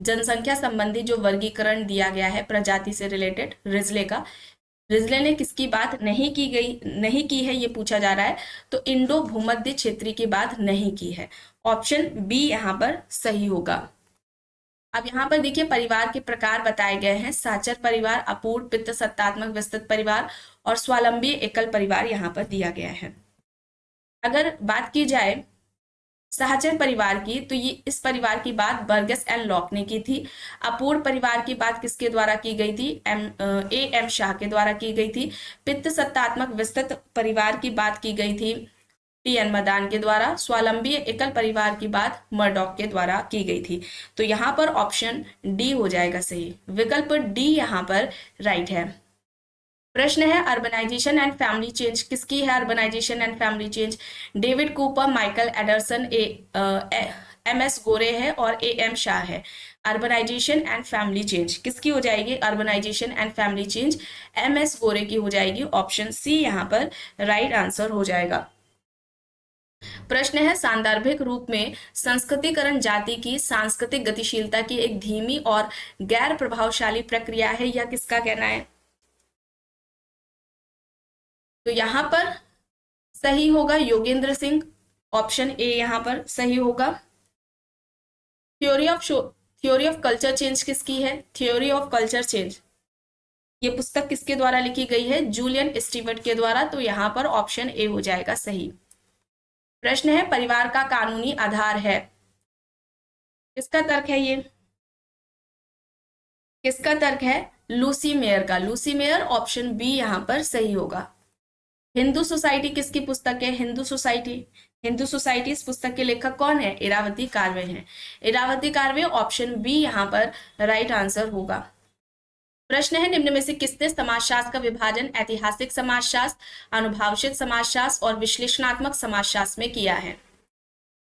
जनसंख्या संबंधी जो वर्गीकरण दिया गया है प्रजाति से रिलेटेड रिजले का, रिजले ने किसकी बात नहीं की है ये पूछा जा रहा है। तो इंडो भूमध्य क्षेत्रीय की बात नहीं की है। ऑप्शन बी यहाँ पर सही होगा। अब यहाँ पर देखिए परिवार के प्रकार बताए गए हैं। साचर परिवार, अपूर्ण पितृ सत्तात्मक विस्तृत परिवार और स्वावलंबी एकल परिवार यहाँ पर दिया गया है। अगर बात की जाए सहचर परिवार की, तो ये इस परिवार की बात बर्गस एंड लॉक ने की थी। अपूर्ण परिवार की बात किसके द्वारा की गई थी? एम शाह के द्वारा की गई थी। पितृ सत्तात्मक विस्तृत परिवार की बात की गई थी टी.एन. मदान के द्वारा। स्वावलंबी एकल परिवार की बात मर्डॉक के द्वारा की गई थी। तो यहाँ पर ऑप्शन डी हो जाएगा सही। विकल्प डी यहाँ पर राइट है। प्रश्न है अर्बनाइजेशन एंड फैमिली चेंज किसकी है? Urbanisation and family change David Cooper, Michael Anderson, M S. Gore है और ए.एम. शाह है। अर्बनाइजेशन एंड फैमिली चेंज किसकी हो जाएगी? Urbanisation and family change M S. Gore की हो जाएगी। ऑप्शन सी यहाँ पर राइट आंसर हो जाएगा। प्रश्न है सांदर्भिक रूप में संस्कृतिकरण जाति की सांस्कृतिक गतिशीलता की एक धीमी और गैर प्रभावशाली प्रक्रिया है, यह किसका कहना है? तो यहां पर सही होगा योगेंद्र सिंह। ऑप्शन ए यहां पर सही होगा। थ्योरी ऑफ कल्चर चेंज किसकी है? थ्योरी ऑफ कल्चर चेंज ये पुस्तक किसके द्वारा लिखी गई है? जूलियन स्टीवर्ट के द्वारा। तो यहां पर ऑप्शन ए हो जाएगा सही। प्रश्न है परिवार का कानूनी आधार है, किसका तर्क है ये? किसका तर्क है? लूसी मेयर का। Lucy mayor. ऑप्शन बी यहां पर सही होगा। हिंदू सोसाइटी किसकी पुस्तक है? हिंदू सोसाइटी। हिंदू सोसाइटी इस पुस्तक के लेखक कौन है? इरावती कार्वे हैं। इरावती कार्वे। ऑप्शन बी यहां पर राइट आंसर होगा। प्रश्न है निम्न में से किसने समाजशास्त्र का विभाजन ऐतिहासिक समाजशास्त्र, अनुभवशित समाजशास्त्र और विश्लेषणात्मक समाजशास्त्र में किया है?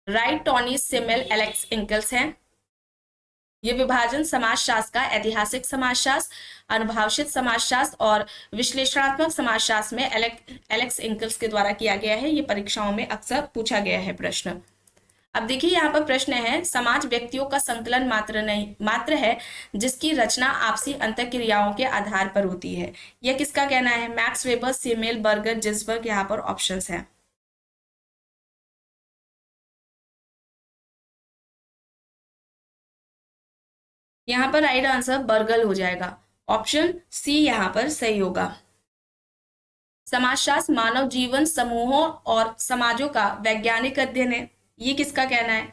राइट, टॉनी सिमेल, एलेक्स इंकल्स हैं। ये विभाजन समाजशास्त्र का ऐतिहासिक समाजशास्त्र, अनुभवशित समाजशास्त्र और विश्लेषणात्मक समाजशास्त्र में एलेक्स इंकल्स के द्वारा किया गया है। ये परीक्षाओं में अक्सर पूछा गया है प्रश्न। अब देखिए यहाँ पर प्रश्न है, समाज व्यक्तियों का संकलन मात्र है जिसकी रचना आपसी अंतःक्रियाओं के आधार पर होती है। यह किसका कहना है? Max weber, Simmel, burger, Ginsburg. यहाँ पर ऑप्शंस हैं। यहाँ पर राइट आंसर बर्गल हो जाएगा। ऑप्शन सी यहाँ पर सही होगा। समाजशास्त्र मानव जीवन समूहों और समाजों का वैज्ञानिक अध्ययन है। ये किसका कहना है?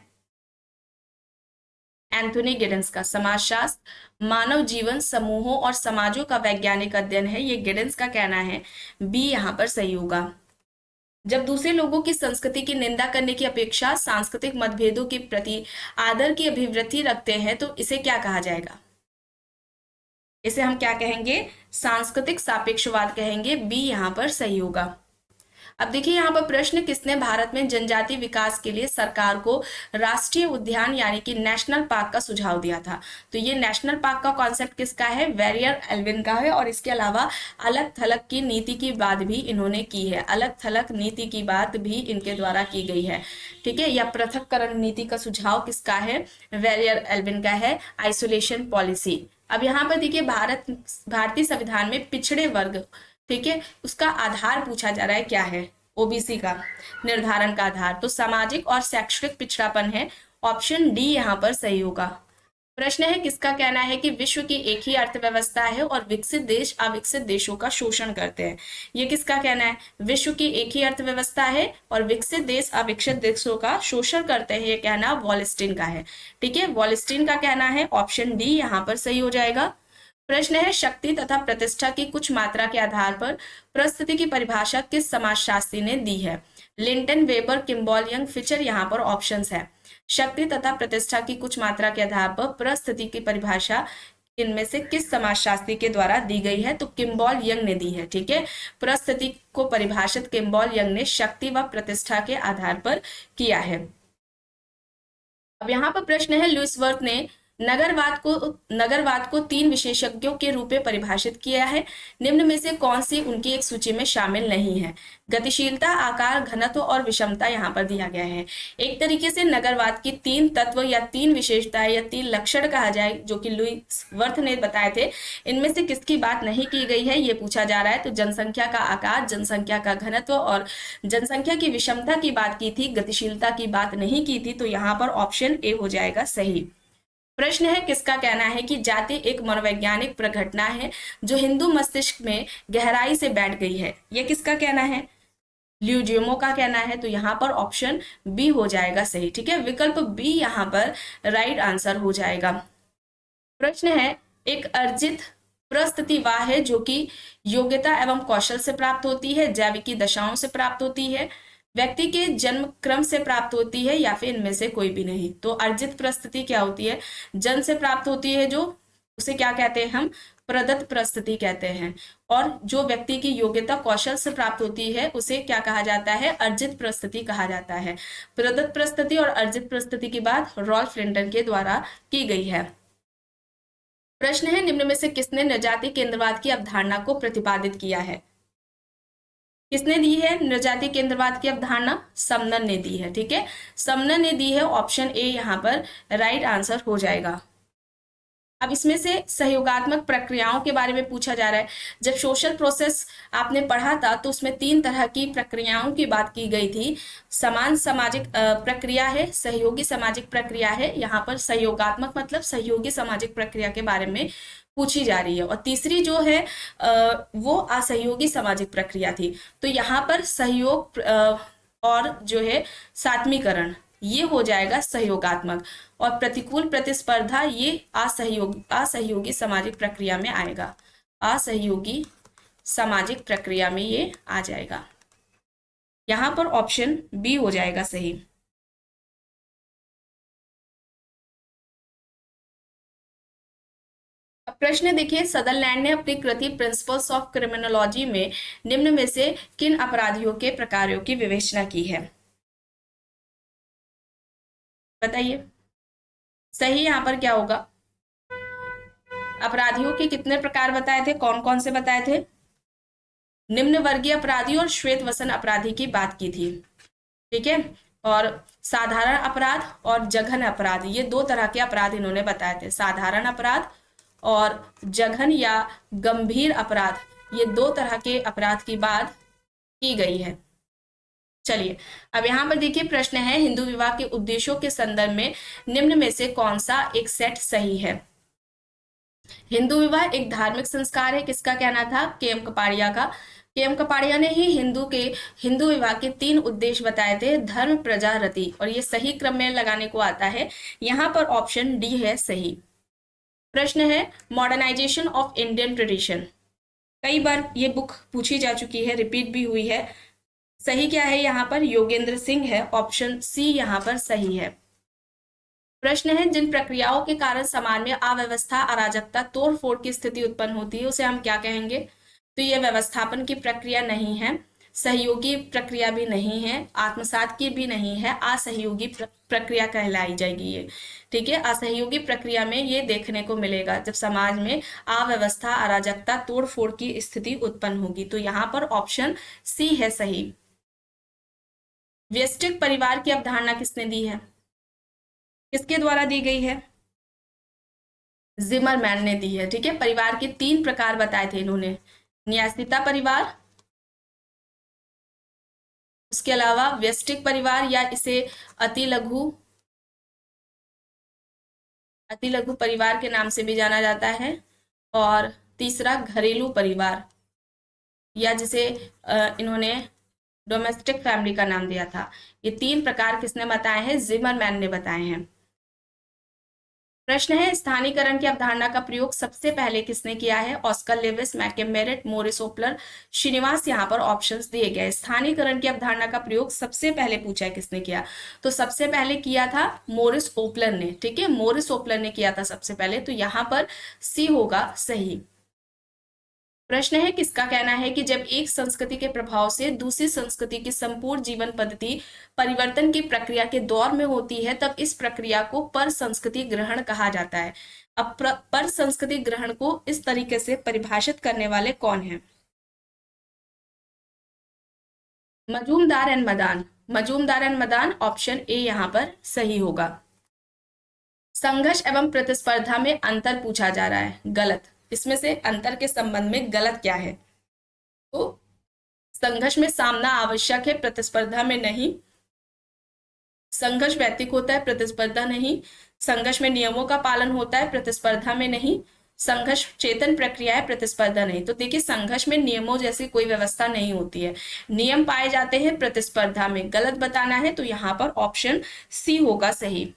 एंथोनी गिडेंस का। समाजशास्त्र मानव जीवन समूहों और समाजों का वैज्ञानिक अध्ययन है, ये गिडेंस का कहना है। बी यहाँ पर सही होगा। जब दूसरे लोगों की संस्कृति की निंदा करने की अपेक्षा सांस्कृतिक मतभेदों के प्रति आदर की अभिवृत्ति रखते हैं तो इसे क्या कहा जाएगा? इसे हम क्या कहेंगे? सांस्कृतिक सापेक्षवाद कहेंगे। बी यहाँ पर सही होगा। अब देखिए यहाँ पर प्रश्न, किसने भारत में जनजातीय विकास के लिए सरकार को राष्ट्रीय उद्यान यानी कि नेशनल पार्क का सुझाव दिया था? तो ये नेशनल पार्क का कॉन्सेप्ट किसका है? वेरियर एल्विन का है। और इसके अलावा अलग थलग की नीति की बात भी इन्होंने की है। अलग थलग नीति की बात भी इनके द्वारा की गई है, ठीक है। या पृथक्करण नीति का सुझाव किसका है? वेरियर एल्विन का है। Isolation policy. अब यहाँ पर देखिए, भारतीय संविधान में पिछड़े वर्ग, ठीक है, उसका आधार पूछा जा रहा है, क्या है? ओबीसी का निर्धारण का आधार तो सामाजिक और शैक्षणिक पिछड़ापन है। ऑप्शन डी यहाँ पर सही होगा। प्रश्न है, किसका कहना है कि विश्व की एक ही अर्थव्यवस्था है और विकसित देश अविकसित देशों का शोषण करते हैं? ये किसका कहना है? विश्व की एक ही अर्थव्यवस्था है और विकसित देश अविकसित देशों का शोषण करते हैं, ये कहना वॉलस्टीन का है, ठीक है। वॉलस्टीन का कहना है। ऑप्शन डी यहाँ पर सही हो जाएगा। प्रश्न है, शक्ति तथा प्रतिष्ठा की कुछ मात्रा के आधार पर परिस्थिति की परिभाषा किस समाजशास्त्री ने दी है? Linton, weber, Kimball, young, feature. यहाँ पर ऑप्शंस है। शक्ति तथा प्रतिष्ठा की कुछ मात्रा के आधार पर परिस्थिति की परिभाषा इनमें से किस समाजशास्त्री के द्वारा दी गई है? तो किम्बॉल यंग ने दी है, ठीक है। परिस्थिति को परिभाषित किम्बॉल यंग ने शक्ति व प्रतिष्ठा के आधार पर किया है। अब यहाँ पर प्रश्न है, लुईस वर्थ ने नगरवाद को 3 विशेषज्ञों के रूप में परिभाषित किया है। निम्न में से कौन सी उनकी एक सूची में शामिल नहीं है? गतिशीलता, आकार, घनत्व और विषमता यहाँ पर दिया गया है। एक तरीके से नगरवाद की 3 तत्व या 3 विशेषताएं या 3 लक्षण कहा जाए, जो कि लुईस वर्थ ने बताए थे, इनमें से किसकी बात नहीं की गई है, ये पूछा जा रहा है। तो जनसंख्या का आकार, जनसंख्या का घनत्व और जनसंख्या की विषमता की बात की थी, गतिशीलता की बात नहीं की थी। तो यहाँ पर ऑप्शन ए हो जाएगा सही। प्रश्न है, किसका कहना है कि जाति एक मनोवैज्ञानिक प्रघटना है जो हिंदू मस्तिष्क में गहराई से बैठ गई है? यह किसका कहना है? ल्यूजियमो का कहना है। तो यहाँ पर ऑप्शन बी हो जाएगा सही, ठीक है। विकल्प बी यहाँ पर राइट आंसर हो जाएगा। प्रश्न है, एक अर्जित परिस्थिति वह है जो कि योग्यता एवं कौशल से प्राप्त होती है, जैविकी दशाओं से प्राप्त होती है, व्यक्ति के जन्म क्रम से प्राप्त होती है, या फिर इनमें से कोई भी नहीं? तो अर्जित परिस्थिति क्या होती है? जन्म से प्राप्त होती है, जो उसे क्या कहते हैं हम? प्रदत्त परिस्थिति कहते हैं। और जो व्यक्ति की योग्यता कौशल से प्राप्त होती है उसे क्या कहा जाता है? अर्जित परिस्थिति कहा जाता है। प्रदत्त परिस्थिति और अर्जित परिस्थिति की बात रॉल्फ लिंटन के द्वारा की गई है। प्रश्न है, निम्न में से किसने नृजाति केंद्रवाद की अवधारणा को प्रतिपादित किया है? किसने दी है नृजाति केंद्रवाद की अवधारणा? समनन ने दी है, ठीक है। समनन ने दी है। ऑप्शन ए यहाँ पर राइट आंसर हो जाएगा। अब इसमें से सहयोगात्मक प्रक्रियाओं के बारे में पूछा जा रहा है। जब सोशल प्रोसेस आपने पढ़ा था तो उसमें 3 तरह की प्रक्रियाओं की बात की गई थी। समान सामाजिक प्रक्रिया है, सहयोगी सामाजिक प्रक्रिया है। यहाँ पर सहयोगात्मक मतलब सहयोगी सामाजिक प्रक्रिया के बारे में पूछी जा रही है। और तीसरी जो है वो असहयोगी सामाजिक प्रक्रिया थी। तो यहाँ पर सहयोग और जो है सात्मीकरण, ये हो जाएगा सहयोगात्मक, और प्रतिकूल प्रतिस्पर्धा ये असहयोगी सामाजिक प्रक्रिया में आएगा। असहयोगी सामाजिक प्रक्रिया में ये आ जाएगा। यहाँ पर ऑप्शन बी हो जाएगा सही। प्रश्न देखिए, सदरलैंड ने अपनी कृति प्रिंसिपल्स ऑफ क्रिमिनोलॉजी में निम्न में से किन अपराधियों के प्रकारों की विवेचना की है? बताइए सही यहाँ पर क्या होगा? अपराधियों के कितने प्रकार बताए थे? कौन कौन से बताए थे? निम्न वर्गीय अपराधी और श्वेत वसन अपराधी की बात की थी, ठीक है। और साधारण अपराध और जघन्य अपराध, ये दो तरह के अपराध इन्होंने बताए थे। साधारण अपराध और जघन्य या गंभीर अपराध, ये दो तरह के अपराध की बात की गई है। चलिए अब यहाँ पर देखिए प्रश्न है, हिंदू विवाह के उद्देश्यों के संदर्भ में निम्न में से कौन सा एक सेट सही है। हिंदू विवाह एक धार्मिक संस्कार है, किसका कहना था, के.एम. कपाड़िया का। के.एम. कपाड़िया ने ही हिंदू विवाह के 3 उद्देश्य बताए थे, धर्म, प्रजा, रति, और ये सही क्रम में लगाने को आता है। यहाँ पर ऑप्शन डी है सही। प्रश्न है, मॉडर्नाइजेशन ऑफ इंडियन ट्रेडिशन, कई बार ये बुक पूछी जा चुकी है, रिपीट भी हुई है। सही क्या है यहाँ पर, योगेंद्र सिंह है, ऑप्शन सी यहाँ पर सही है। प्रश्न है, जिन प्रक्रियाओं के कारण समाज में अव्यवस्था, अराजकता, तोड़फोड़ की स्थिति उत्पन्न होती है उसे हम क्या कहेंगे। तो ये व्यवस्थापन की प्रक्रिया नहीं है, सहयोगी प्रक्रिया भी नहीं है, आत्मसात की भी नहीं है, असहयोगी प्रक्रिया कहलाई जाएगी ये। ठीक है, असहयोगी प्रक्रिया में ये देखने को मिलेगा जब समाज में अव्यवस्था, अराजकता, तोड़फोड़ की स्थिति उत्पन्न होगी। तो यहाँ पर ऑप्शन सी है सही। व्यष्टिक परिवार की अवधारणा किसने दी है, किसके द्वारा दी गई है, जिमरमैन ने दी है। ठीक है, परिवार के 3 प्रकार बताए थे इन्होंने, न्यासिता परिवार, उसके अलावा व्यष्टिक परिवार या इसे अति लघु परिवार के नाम से भी जाना जाता है, और तीसरा घरेलू परिवार, या जिसे इन्होंने डोमेस्टिक फैमिली का नाम दिया था। ये 3 प्रकार किसने बताए हैं, जिमरमैन ने बताए हैं। प्रश्न है, स्थानीयकरण की अवधारणा का प्रयोग सबसे पहले किसने किया है, Oscar Lewis, McKim Marriott, Morris Opler, Srinivas. यहाँ पर ऑप्शंस दिए गए। स्थानीयकरण की अवधारणा का प्रयोग सबसे पहले पूछा है किसने किया, तो सबसे पहले किया था मोरिस ओपलर ने। ठीक है, मोरिस ओपलर ने किया था सबसे पहले, तो यहाँ पर सी होगा सही। प्रश्न है, किसका कहना है कि जब एक संस्कृति के प्रभाव से दूसरी संस्कृति की संपूर्ण जीवन पद्धति परिवर्तन की प्रक्रिया के दौर में होती है तब इस प्रक्रिया को पर संस्कृति ग्रहण कहा जाता है। अब पर संस्कृति ग्रहण को इस तरीके से परिभाषित करने वाले कौन हैं, Majumdar and Madan. Majumdar and Madan, option A यहाँ पर सही होगा। संघर्ष एवं प्रतिस्पर्धा में अंतर पूछा जा रहा है, गलत। इसमें से अंतर के संबंध में गलत क्या है, तो संघर्ष में सामना आवश्यक है, प्रतिस्पर्धा में नहीं। संघर्ष वैयक्तिक होता है, प्रतिस्पर्धा नहीं। संघर्ष में नियमों का पालन होता है, प्रतिस्पर्धा में नहीं। संघर्ष चेतन प्रक्रिया है, प्रतिस्पर्धा नहीं। तो देखिए, संघर्ष में नियमों जैसी कोई व्यवस्था नहीं होती है, नियम पाए जाते हैं प्रतिस्पर्धा में। गलत बताना है तो यहाँ पर ऑप्शन सी होगा सही।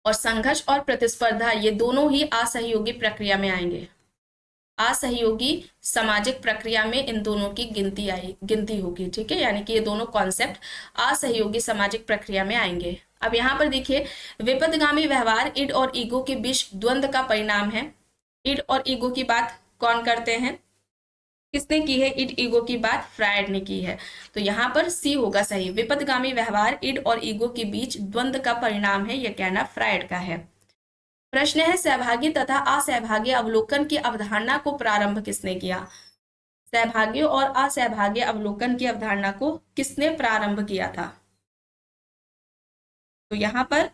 और संघर्ष और प्रतिस्पर्धा ये दोनों ही असहयोगी प्रक्रिया में आएंगे। असहयोगी सामाजिक प्रक्रिया में इन दोनों की गिनती होगी। ठीक है, यानी कि ये दोनों कॉन्सेप्ट असहयोगी सामाजिक प्रक्रिया में आएंगे। अब यहाँ पर देखिए, विपथगामी व्यवहार इड और ईगो के बीच द्वंद्व का परिणाम है। इड और ईगो की बात कौन करते हैं, किसने की है, इड ईगो की बात फ्रायड ने की है। तो यहाँ पर सी होगा सही। विपथगामी व्यवहार इड और ईगो के बीच द्वंद्व का परिणाम है, यह कहना फ्रायड का है। प्रश्न है, सहभागी तथा असहभागी अवलोकन की अवधारणा को प्रारंभ किसने किया। सहभागी और असहभागी अवलोकन की अवधारणा को किसने प्रारंभ किया था, तो यहाँ पर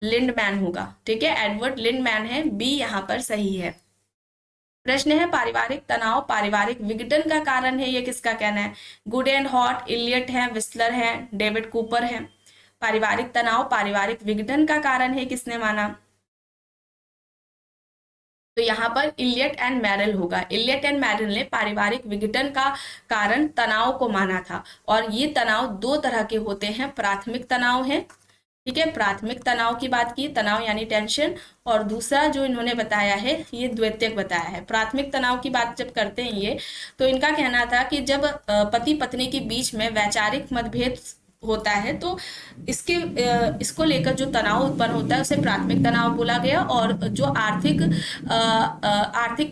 लिंडमैन होगा। ठीक है, एडवर्ड लिंडमैन है, बी यहाँ पर सही है। प्रश्न है, पारिवारिक तनाव पारिवारिक विघटन का कारण है, ये किसका कहना है। गुड एंड हॉट, इलियट है, विस्लर है, डेविड कूपर है। पारिवारिक तनाव पारिवारिक विघटन का कारण है, किसने माना, तो यहाँ पर इलियट एंड मैरल होगा। इलियट एंड मैरल ने पारिवारिक विघटन का कारण तनाव को माना था। और ये तनाव 2 तरह के होते हैं, प्राथमिक तनाव है। ठीक है, प्राथमिक तनाव की बात की, तनाव यानी टेंशन, और दूसरा जो इन्होंने बताया है ये द्वितीयक बताया है। प्राथमिक तनाव की बात जब करते हैं ये, तो इनका कहना था कि जब पति पत्नी के बीच में वैचारिक मतभेद होता है तो इसको लेकर जो तनाव उत्पन्न होता है उसे प्राथमिक तनाव बोला गया। और जो आर्थिक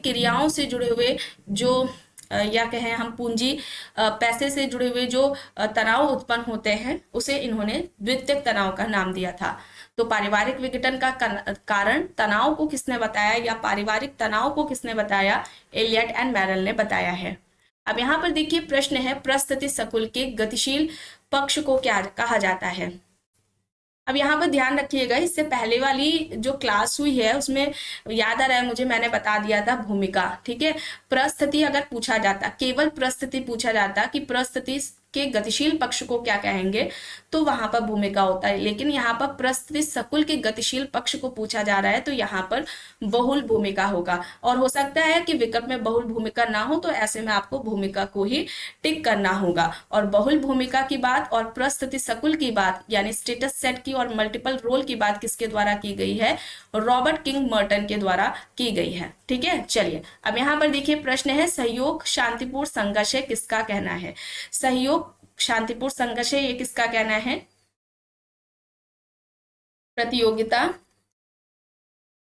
क्रियाओं से जुड़े हुए जो या कहें हम पूंजी पैसे से जुड़े हुए जो तनाव उत्पन्न होते हैं उसे इन्होंने द्वितीयक तनाव का नाम दिया था। तो पारिवारिक विघटन का कारण तनाव को किसने बताया, या पारिवारिक तनाव को किसने बताया, एलियट एंड मैरल ने बताया है। अब यहाँ पर देखिए प्रश्न है, प्रस्थिति सकुल के गतिशील पक्ष को क्या कहा जाता है। अब यहाँ पर ध्यान रखिएगा, इससे पहले वाली जो क्लास हुई है उसमें याद आ रहा है मुझे, मैंने बता दिया था भूमिका, ठीक है। प्रस्थिति अगर पूछा जाता, केवल प्रस्थिति पूछा जाता कि प्रस्थिति के गतिशील पक्ष को क्या कहेंगे, तो वहां पर भूमिका होता है। लेकिन यहाँ पर प्रस्थिति सकुल के गतिशील पक्ष को पूछा जा रहा है, तो यहाँ पर बहुल भूमिका होगा। और हो सकता है कि विकल्प में बहुल भूमिका ना हो, तो ऐसे में आपको भूमिका को ही टिक करना होगा। और बहुल भूमिका की बात और प्रस्थिति सकुल की बात, यानी स्टेटस सेट की और मल्टीपल रोल की बात किसके द्वारा की गई है, रॉबर्ट किंग मर्टन के द्वारा की गई है, ठीक है। चलिए अब यहाँ पर देखिए प्रश्न है, सहयोग शांतिपूर्ण संघर्ष है, किसका कहना है। सहयोग शांतिपूर्ण संघर्ष है, ये किसका कहना है। प्रतियोगिता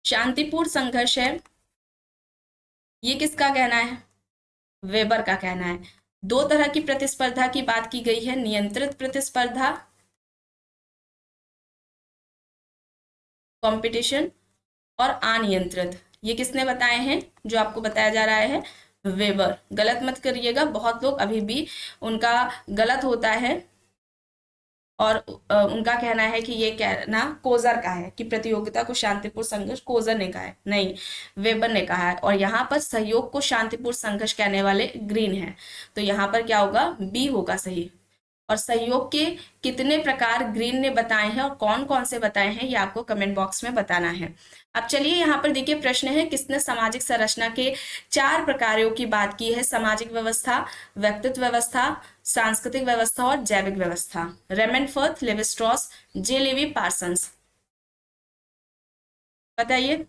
शांतिपूर्ण संघर्ष है, ये किसका कहना है, वेबर का कहना है। दो तरह की प्रतिस्पर्धा की बात की गई है, नियंत्रित प्रतिस्पर्धा कंपटीशन और अनियंत्रित, ये किसने बताए हैं, जो आपको बताया जा रहा है वेबर। गलत मत करिएगा, बहुत लोग अभी भी उनका गलत होता है और उनका कहना है कि ये कहना कोजर का है कि प्रतियोगिता को शांतिपूर्ण संघर्ष कोजर ने कहा है, नहीं, वेबर ने कहा है। और यहाँ पर सहयोग को शांतिपूर्ण संघर्ष कहने वाले ग्रीन है, तो यहाँ पर क्या होगा, बी होगा सही। और सहयोग के कितने प्रकार ग्रीन ने बताए हैं और कौन कौन से बताए हैं, ये आपको कमेंट बॉक्स में बताना है। अब चलिए यहाँ पर देखिए प्रश्न है, किसने सामाजिक संरचना के 4 प्रकारों की बात की है। सामाजिक व्यवस्था, व्यक्तित्व व्यवस्था, सांस्कृतिक व्यवस्था और जैविक व्यवस्था। रेमनफोर्ड, लेवी-स्ट्रॉस, जे लेवी पार्सन्स, बताइए।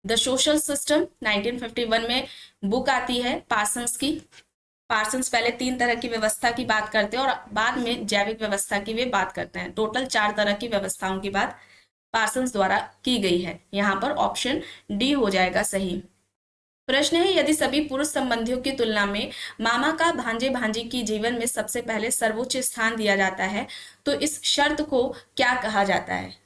द सोशल सिस्टम 1951 में बुक आती है पार्सन्स की। पार्सन्स पहले 3 तरह की व्यवस्था की बात करते हैं और बाद में जैविक व्यवस्था की वे बात करते हैं। टोटल 4 तरह की व्यवस्थाओं की बात पार्सन्स द्वारा की गई है। यहाँ पर ऑप्शन डी हो जाएगा सही। प्रश्न है, यदि सभी पुरुष संबंधियों की तुलना में मामा का भांजे भांजी की जीवन में सबसे पहले सर्वोच्च स्थान दिया जाता है, तो इस शर्त को क्या कहा जाता है।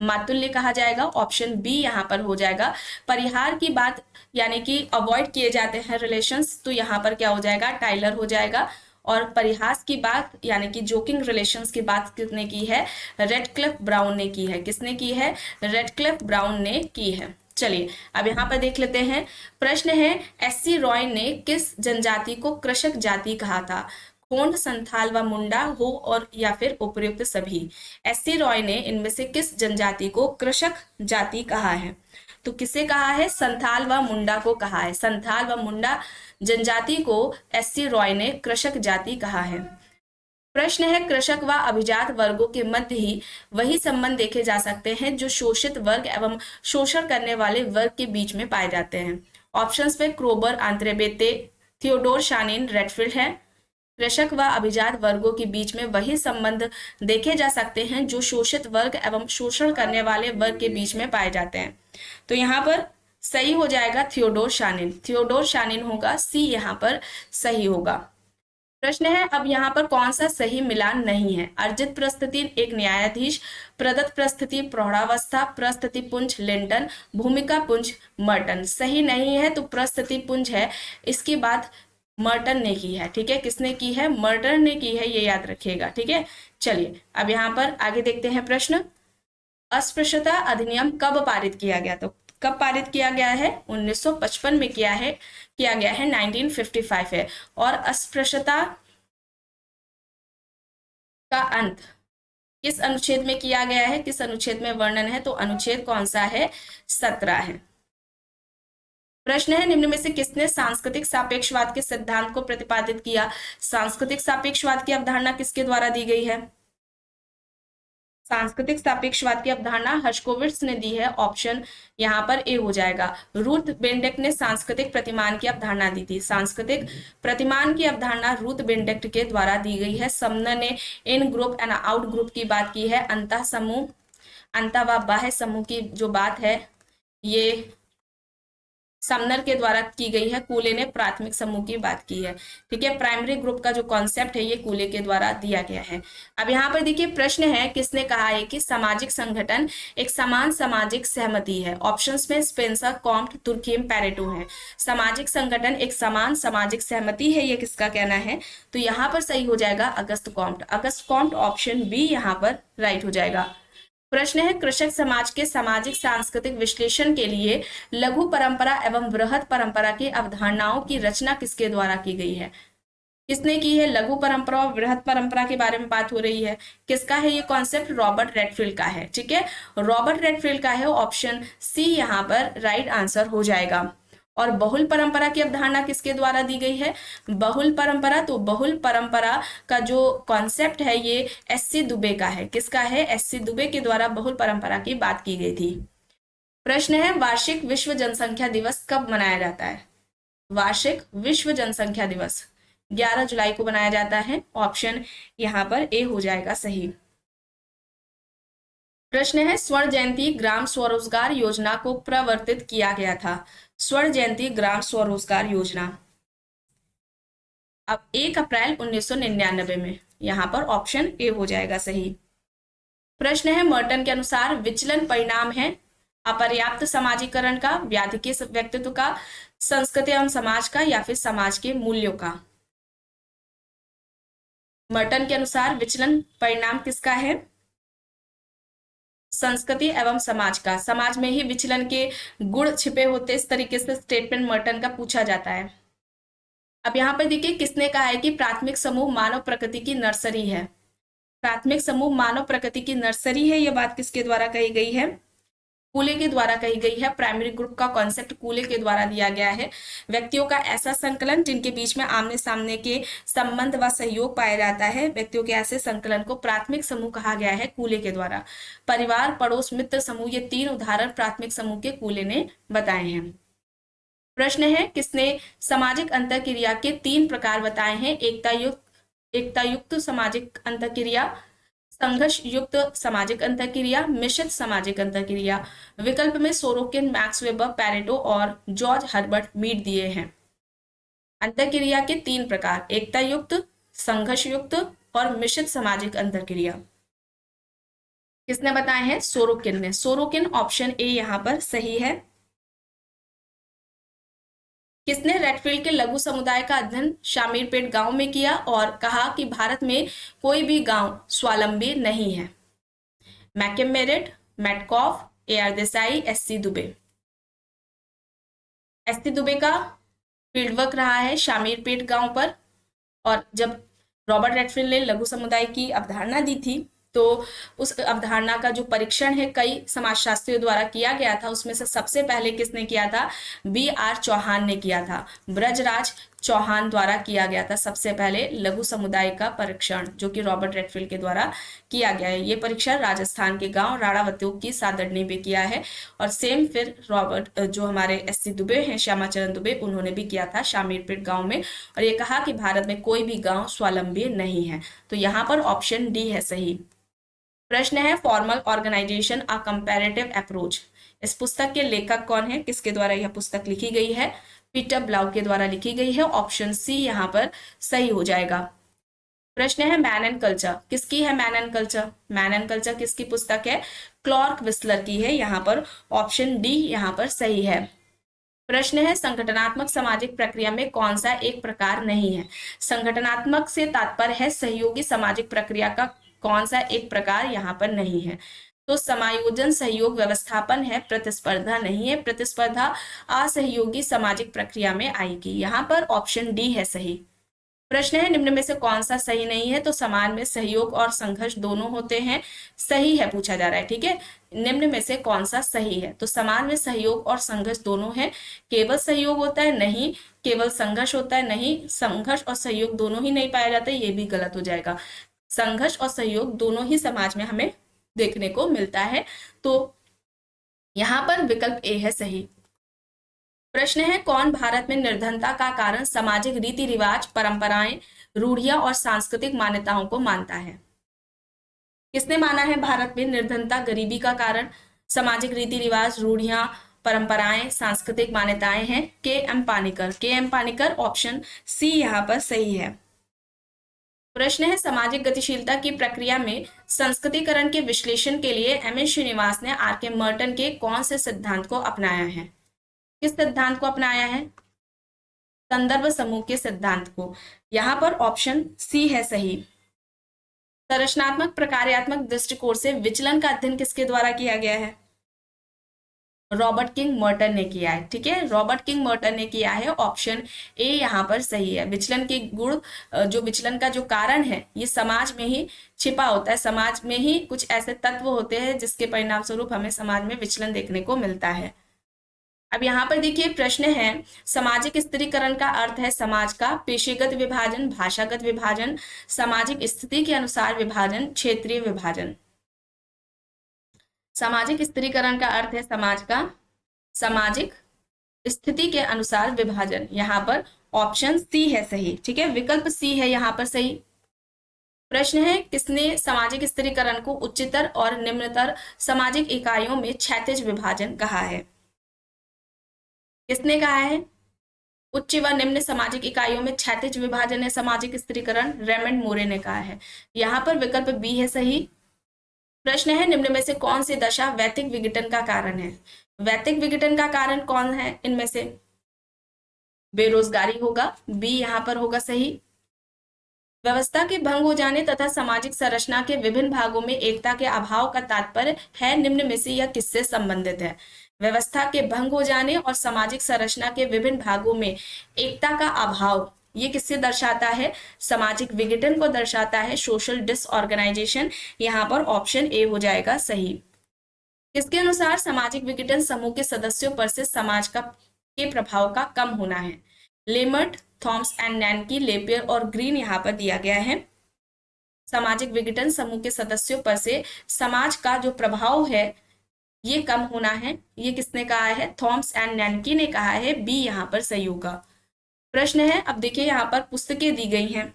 मातुल्य कहा जाएगा, ऑप्शन बी यहाँ पर हो जाएगा। परिहार की बात यानी कि अवॉइड किए जाते हैं रिलेशंस, तो यहाँ पर क्या हो जाएगा, टाइलर हो जाएगा। और परिहास की बात यानी कि जोकिंग रिलेशंस की बात किसने की है, रेडक्लिफ ब्राउन ने की है। किसने की है, रेडक्लिफ ब्राउन ने की है। चलिए अब यहाँ पर देख लेते हैं। प्रश्न है, एस.सी. रॉय ने किस जनजाति को कृषक जाति कहा था। कोंड, संथाल व मुंडा हो और या फिर उपयुक्त सभी। एस.सी. रॉय ने इनमें से किस जनजाति को कृषक जाति कहा है, तो किसे कहा है, संथाल व मुंडा को कहा है। संथाल व मुंडा जनजाति को एस.सी. रॉय ने कृषक जाति कहा है। प्रश्न है, कृषक व अभिजात वर्गों के मध्य ही वही संबंध देखे जा सकते हैं जो शोषित वर्ग एवं शोषण करने वाले वर्ग के बीच में पाए जाते हैं। ऑप्शंस पे क्रोबर, आंत्रेबेते, थियोडोर शानिन, रेडफील्ड है। कृषक व अभिजात वर्गों के बीच में वही संबंध देखे जा सकते हैं जो शोषित वर्ग एवं शोषण करने वाले वर्ग के बीच में पाए जाते हैं। तो यहाँ पर सही हो जाएगा थियोडोर शानिन। थियोडोर शानिन होगा सी, यहाँ पर सही होगा। प्रश्न है, अब यहाँ पर कौन सा सही मिलान नहीं है। अर्जित प्रस्थिति एक न्यायाधीश, प्रदत्त प्रस्थिति प्रौढ़ावस्था, प्रस्थिति पुंज लिंटन, भूमिका पुंज मर्टन। सही नहीं है तो प्रस्थिति पुंज है, इसकी बात मर्टन ने की है, ठीक है। किसने की है, मर्टन ने की है, ये याद रखिएगा, ठीक है। चलिए अब यहाँ पर आगे देखते हैं प्रश्न। अस्पृश्यता अधिनियम कब पारित किया गया, तो कब पारित किया गया है, 1955 में किया गया है 1955 है। और अस्पृश्यता का अंत किस अनुच्छेद में किया गया है, किस अनुच्छेद में वर्णन है, तो अनुच्छेद कौन सा है, 17 है। प्रश्न है, निम्न में से किसने सांस्कृतिक सापेक्षवाद के सिद्धांत को प्रतिपादित किया। सांस्कृतिक सापेक्षवाद की अवधारणा किसके द्वारा दी गई है। सांस्कृतिक सापेक्षवाद की अवधारणा हर्शकोविट्स ने दी है, ऑप्शन यहाँ पर ए हो जाएगा। रूथ बेंडेक्ट ने सांस्कृतिक प्रतिमान की अवधारणा दी थी। सांस्कृतिक प्रतिमान की अवधारणा रूथ बेंडेक्ट के द्वारा दी गई है। समनर ने इन ग्रुप एंड आउट ग्रुप की बात की है। अंतः समूह, अंतः व बाह्य समूह की जो बात है, ये समनर के द्वारा की गई है। कूले ने प्राथमिक समूह की बात की है। ठीक है, प्राइमरी ग्रुप का जो कॉन्सेप्ट है ये कूले के द्वारा दिया गया है। अब यहाँ पर देखिए प्रश्न है, किसने कहा है कि सामाजिक संगठन एक समान सामाजिक सहमति है। ऑप्शंस में स्पेंसर, कॉम्ट, तुर्खेम, पैरेटो है। सामाजिक संगठन एक समान सामाजिक सहमति है, ये किसका कहना है? तो यहाँ पर सही हो जाएगा Auguste Comte. Auguste Comte option B यहाँ पर राइट हो जाएगा। प्रश्न है, कृषक समाज के सामाजिक सांस्कृतिक विश्लेषण के लिए लघु परंपरा एवं बृहद परंपरा की अवधारणाओं की रचना किसके द्वारा की गई है? किसने की है? लघु परंपरा और बृहद परंपरा के बारे में बात हो रही है। किसका है ये कॉन्सेप्ट? रॉबर्ट रेडफील्ड का है। ठीक है, रॉबर्ट रेडफील्ड का है। ऑप्शन सी यहाँ पर राइट आंसर हो जाएगा। और बहुल परंपरा की अवधारणा किसके द्वारा दी गई है? बहुल परंपरा, तो बहुल परंपरा का जो कॉन्सेप्ट है ये एस.सी. दुबे का है। किसका है? एस.सी. दुबे के द्वारा बहुल परंपरा की बात की गई थी। प्रश्न है, वार्षिक विश्व जनसंख्या दिवस कब मनाया जाता है? वार्षिक विश्व जनसंख्या दिवस 11 जुलाई को मनाया जाता है। ऑप्शन यहाँ पर ए हो जाएगा सही। प्रश्न है, स्वर्ण जयंती ग्राम स्वरोजगार योजना को प्रवर्तित किया गया था। स्वर्ण जयंती ग्राम स्वरोजगार योजना अब 1 अप्रैल 1999 में, यहां पर ऑप्शन ए हो जाएगा सही। प्रश्न है, मर्टन के अनुसार विचलन परिणाम है अपर्याप्त समाजीकरण का, व्याधि के व्यक्तित्व का, संस्कृति एवं समाज का, या फिर समाज के मूल्यों का। मर्टन के अनुसार विचलन परिणाम किसका है? संस्कृति एवं समाज का। समाज में ही विचलन के गुण छिपे होते, इस तरीके से स्टेटमेंट मर्टन का पूछा जाता है। अब यहाँ पर देखिए किसने कहा है कि प्राथमिक समूह मानव प्रकृति की नर्सरी है। प्राथमिक समूह मानव प्रकृति की नर्सरी है, यह बात किसके द्वारा कही गई है? कूले के द्वारा कही गई है। प्राइमरी ग्रुप का कॉन्सेप्ट कूले के द्वारा दिया गया है। व्यक्तियों का ऐसा संकलन जिनके बीच में आमने सामने के संबंध व सहयोग पाया जाता है, व्यक्तियों के ऐसे संकलन को प्राथमिक समूह कहा गया है कूले के द्वारा। परिवार, पड़ोस, मित्र समूह, ये 3 उदाहरण प्राथमिक समूह के कूले ने बताए हैं। प्रश्न है, किसने सामाजिक अंतःक्रिया के 3 प्रकार बताए हैं? एकता युक्त सामाजिक अंतःक्रिया, संघर्ष युक्त सामाजिक अंतःक्रिया, मिश्रित सामाजिक अंतःक्रिया। विकल्प में सोरोकिन, मैक्स वेबर, पैरेटो और जॉर्ज हर्बर्ट मीड दिए हैं। अंतःक्रिया के 3 प्रकार, एकता युक्त, संघर्ष युक्त और मिश्रित सामाजिक अंतःक्रिया, किसने बताए हैं? सोरोकिन ने। सोरोकिन ऑप्शन ए यहां पर सही है। किसने रेडफील्ड के लघु समुदाय का अध्ययन शामीरपेट गांव में किया और कहा कि भारत में कोई भी गांव स्वावलंबी नहीं है? McKim Marriott, Metcalfe, A R. Desai, S C. Dube. S C. Dube का फील्ड वर्क रहा है शामीरपेट गांव पर, और जब रॉबर्ट रेडफील्ड ने लघु समुदाय की अवधारणा दी थी तो उस अवधारणा का जो परीक्षण है कई समाजशास्त्रियों द्वारा किया गया था। उसमें से सबसे पहले किसने किया था? B.R. चौहान ने किया था। ब्रजराज चौहान द्वारा किया गया था सबसे पहले लघु समुदाय का परीक्षण, जो कि रॉबर्ट रेडफील्ड के द्वारा किया गया है। ये परीक्षण राजस्थान के गांव राणावतियों की सादरनी में किया है। और सेम फिर रॉबर्ट जो हमारे एस.सी. दुबे हैं, श्यामाचरण दुबे, उन्होंने भी किया था शामीरपेट गांव में, और ये कहा कि भारत में कोई भी गांव स्वावलंबी नहीं है। तो यहाँ पर ऑप्शन डी है सही। प्रश्न है, formal organisation a comparative approach, इस पुस्तक के लेखक कौन है? किसके द्वारा यह पुस्तक लिखी गई है? पीटर ब्लाउ के द्वारा लिखी गई है। ऑप्शन सी यहाँ पर सही हो जाएगा। प्रश्न है, मैन एंड कल्चर किसकी है? Man and culture, man and culture किसकी पुस्तक है? क्लार्क विस्लर की है। यहाँ पर ऑप्शन डी यहाँ पर सही है। प्रश्न है, संगठनात्मक सामाजिक प्रक्रिया में कौन सा एक प्रकार नहीं है? संगठनात्मक से तात्पर्य है सहयोगी सामाजिक प्रक्रिया का कौन सा एक प्रकार यहाँ पर नहीं है? तो समायोजन सहयोग व्यवस्थापन है, प्रतिस्पर्धा नहीं है। प्रतिस्पर्धा असहयोगी सामाजिक प्रक्रिया में आएगी। यहाँ पर ऑप्शन डी है सही। प्रश्न है, निम्न में से कौन सा सही नहीं है? तो समाज में सहयोग और संघर्ष दोनों होते हैं, सही है पूछा जा रहा है। ठीक है, निम्न में से कौन सा सही है? तो समाज में सहयोग और संघर्ष दोनों है। केवल सहयोग होता है? नहीं। केवल संघर्ष होता है? नहीं। संघर्ष और सहयोग दोनों ही नहीं पाया जाता, ये भी गलत हो जाएगा। संघर्ष और सहयोग दोनों ही समाज में हमें देखने को मिलता है। तो यहां पर विकल्प ए है सही। प्रश्न है, कौन भारत में निर्धनता का कारण सामाजिक रीति रिवाज, परंपराएं, रूढ़ियां और सांस्कृतिक मान्यताओं को मानता है? किसने माना है भारत में निर्धनता, गरीबी का कारण सामाजिक रीति रिवाज, रूढ़ियां परंपराएं, सांस्कृतिक मान्यताएं हैं। KM. Panicker, KM. Panicker, option C यहाँ पर सही है। प्रश्न है सामाजिक गतिशीलता की प्रक्रिया में संस्कृतिकरण के विश्लेषण के लिए एम.एस. श्रीनिवास ने आर.के. मर्टन के कौन से सिद्धांत को अपनाया है? किस सिद्धांत को अपनाया है? संदर्भ समूह के सिद्धांत को। यहाँ पर ऑप्शन सी है सही। संरचनात्मक प्रकार्यात्मक दृष्टिकोण से विचलन का अध्ययन किसके द्वारा किया गया है? रॉबर्ट किंग मर्टन ने किया है। ठीक है, रॉबर्ट किंग मर्टन ने किया है, ऑप्शन ए यहाँ पर सही है। विचलन के गुण, जो विचलन का जो कारण है, ये समाज में ही छिपा होता है। समाज में ही कुछ ऐसे तत्व होते हैं जिसके परिणाम स्वरूप हमें समाज में विचलन देखने को मिलता है। अब यहाँ पर देखिए प्रश्न है सामाजिक स्थिरीकरण का अर्थ है समाज का पेशेगत विभाजन, भाषागत विभाजन, सामाजिक स्थिति के अनुसार विभाजन, क्षेत्रीय विभाजन। सामाजिक स्थिरीकरण का अर्थ है समाज का सामाजिक स्थिति के अनुसार विभाजन। यहाँ पर ऑप्शन सी है सही। ठीक है, विकल्प सी है यहाँ पर सही। प्रश्न है किसने सामाजिक स्थिरीकरण को उच्चतर और निम्नतर सामाजिक इकाइयों में क्षैतिज विभाजन कहा है? किसने कहा है उच्च व निम्न सामाजिक इकाइयों में क्षैतिज विभाजन है सामाजिक स्थिरीकरण? रेमंड मोरे ने कहा है। यहाँ पर विकल्प बी है सही। प्रश्न है निम्न में से कौन सी दशा वैयक्तिक विघटन का कारण है? वैयक्तिक विघटन का कारण कौन है इनमें से? बेरोजगारी होगा, बी यहाँ पर होगा सही। व्यवस्था के भंग हो जाने तथा सामाजिक संरचना के विभिन्न भागों में एकता के अभाव का तात्पर्य है निम्न में से यह किससे संबंधित है? व्यवस्था के भंग हो जाने और सामाजिक संरचना के विभिन्न भागों में एकता का अभाव, ये किससे दर्शाता है? सामाजिक विघटन को दर्शाता है, सोशल डिसऑर्गेनाइजेशन। यहाँ पर ऑप्शन ए हो जाएगा सही। किसके अनुसार सामाजिक विघटन समूह के सदस्यों पर से समाज का के प्रभाव का कम होना है? लेमर्ट, थॉम्स एंड नैनकी, लेपियर और ग्रीन यहाँ पर दिया गया है। सामाजिक विघटन समूह के सदस्यों पर से समाज का जो प्रभाव है ये कम होना है, ये किसने कहा है? थॉम्स एंड नैनकी ने कहा है, बी यहाँ पर सही होगा। प्रश्न है, अब देखिए यहाँ पर पुस्तकें दी गई हैं,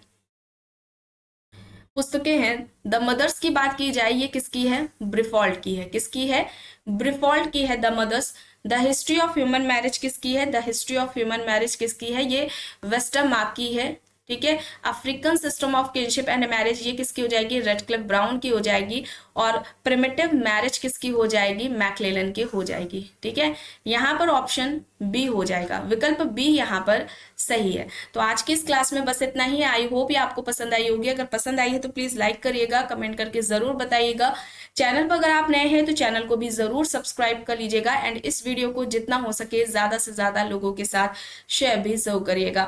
पुस्तकें हैं। द मदर्स की बात की जाए, ये किसकी है? ब्रिफॉल्ट की है। किसकी है? ब्रिफॉल्ट की है the mothers. The history of human marriage किसकी है? The history of human marriage किसकी है? ये वेस्टरमार्क की है। ठीक है, African system of kinship and marriage, ये किसकी हो जाएगी? रेडक्लिफ ब्राउन की हो जाएगी। और प्रिमिटिव मैरिज किसकी हो जाएगी? मैक्लेलन की हो जाएगी। ठीक है, यहाँ पर ऑप्शन बी हो जाएगा, विकल्प बी यहाँ पर सही है। तो आज की इस क्लास में बस इतना ही। आई होप ये आपको पसंद आई होगी। अगर पसंद आई है तो प्लीज लाइक करिएगा, कमेंट करके जरूर बताइएगा। चैनल पर अगर आप नए हैं तो चैनल को भी जरूर सब्सक्राइब कर लीजिएगा एंड इस वीडियो को जितना हो सके ज्यादा से ज्यादा लोगों के साथ शेयर भी जरूर करिएगा।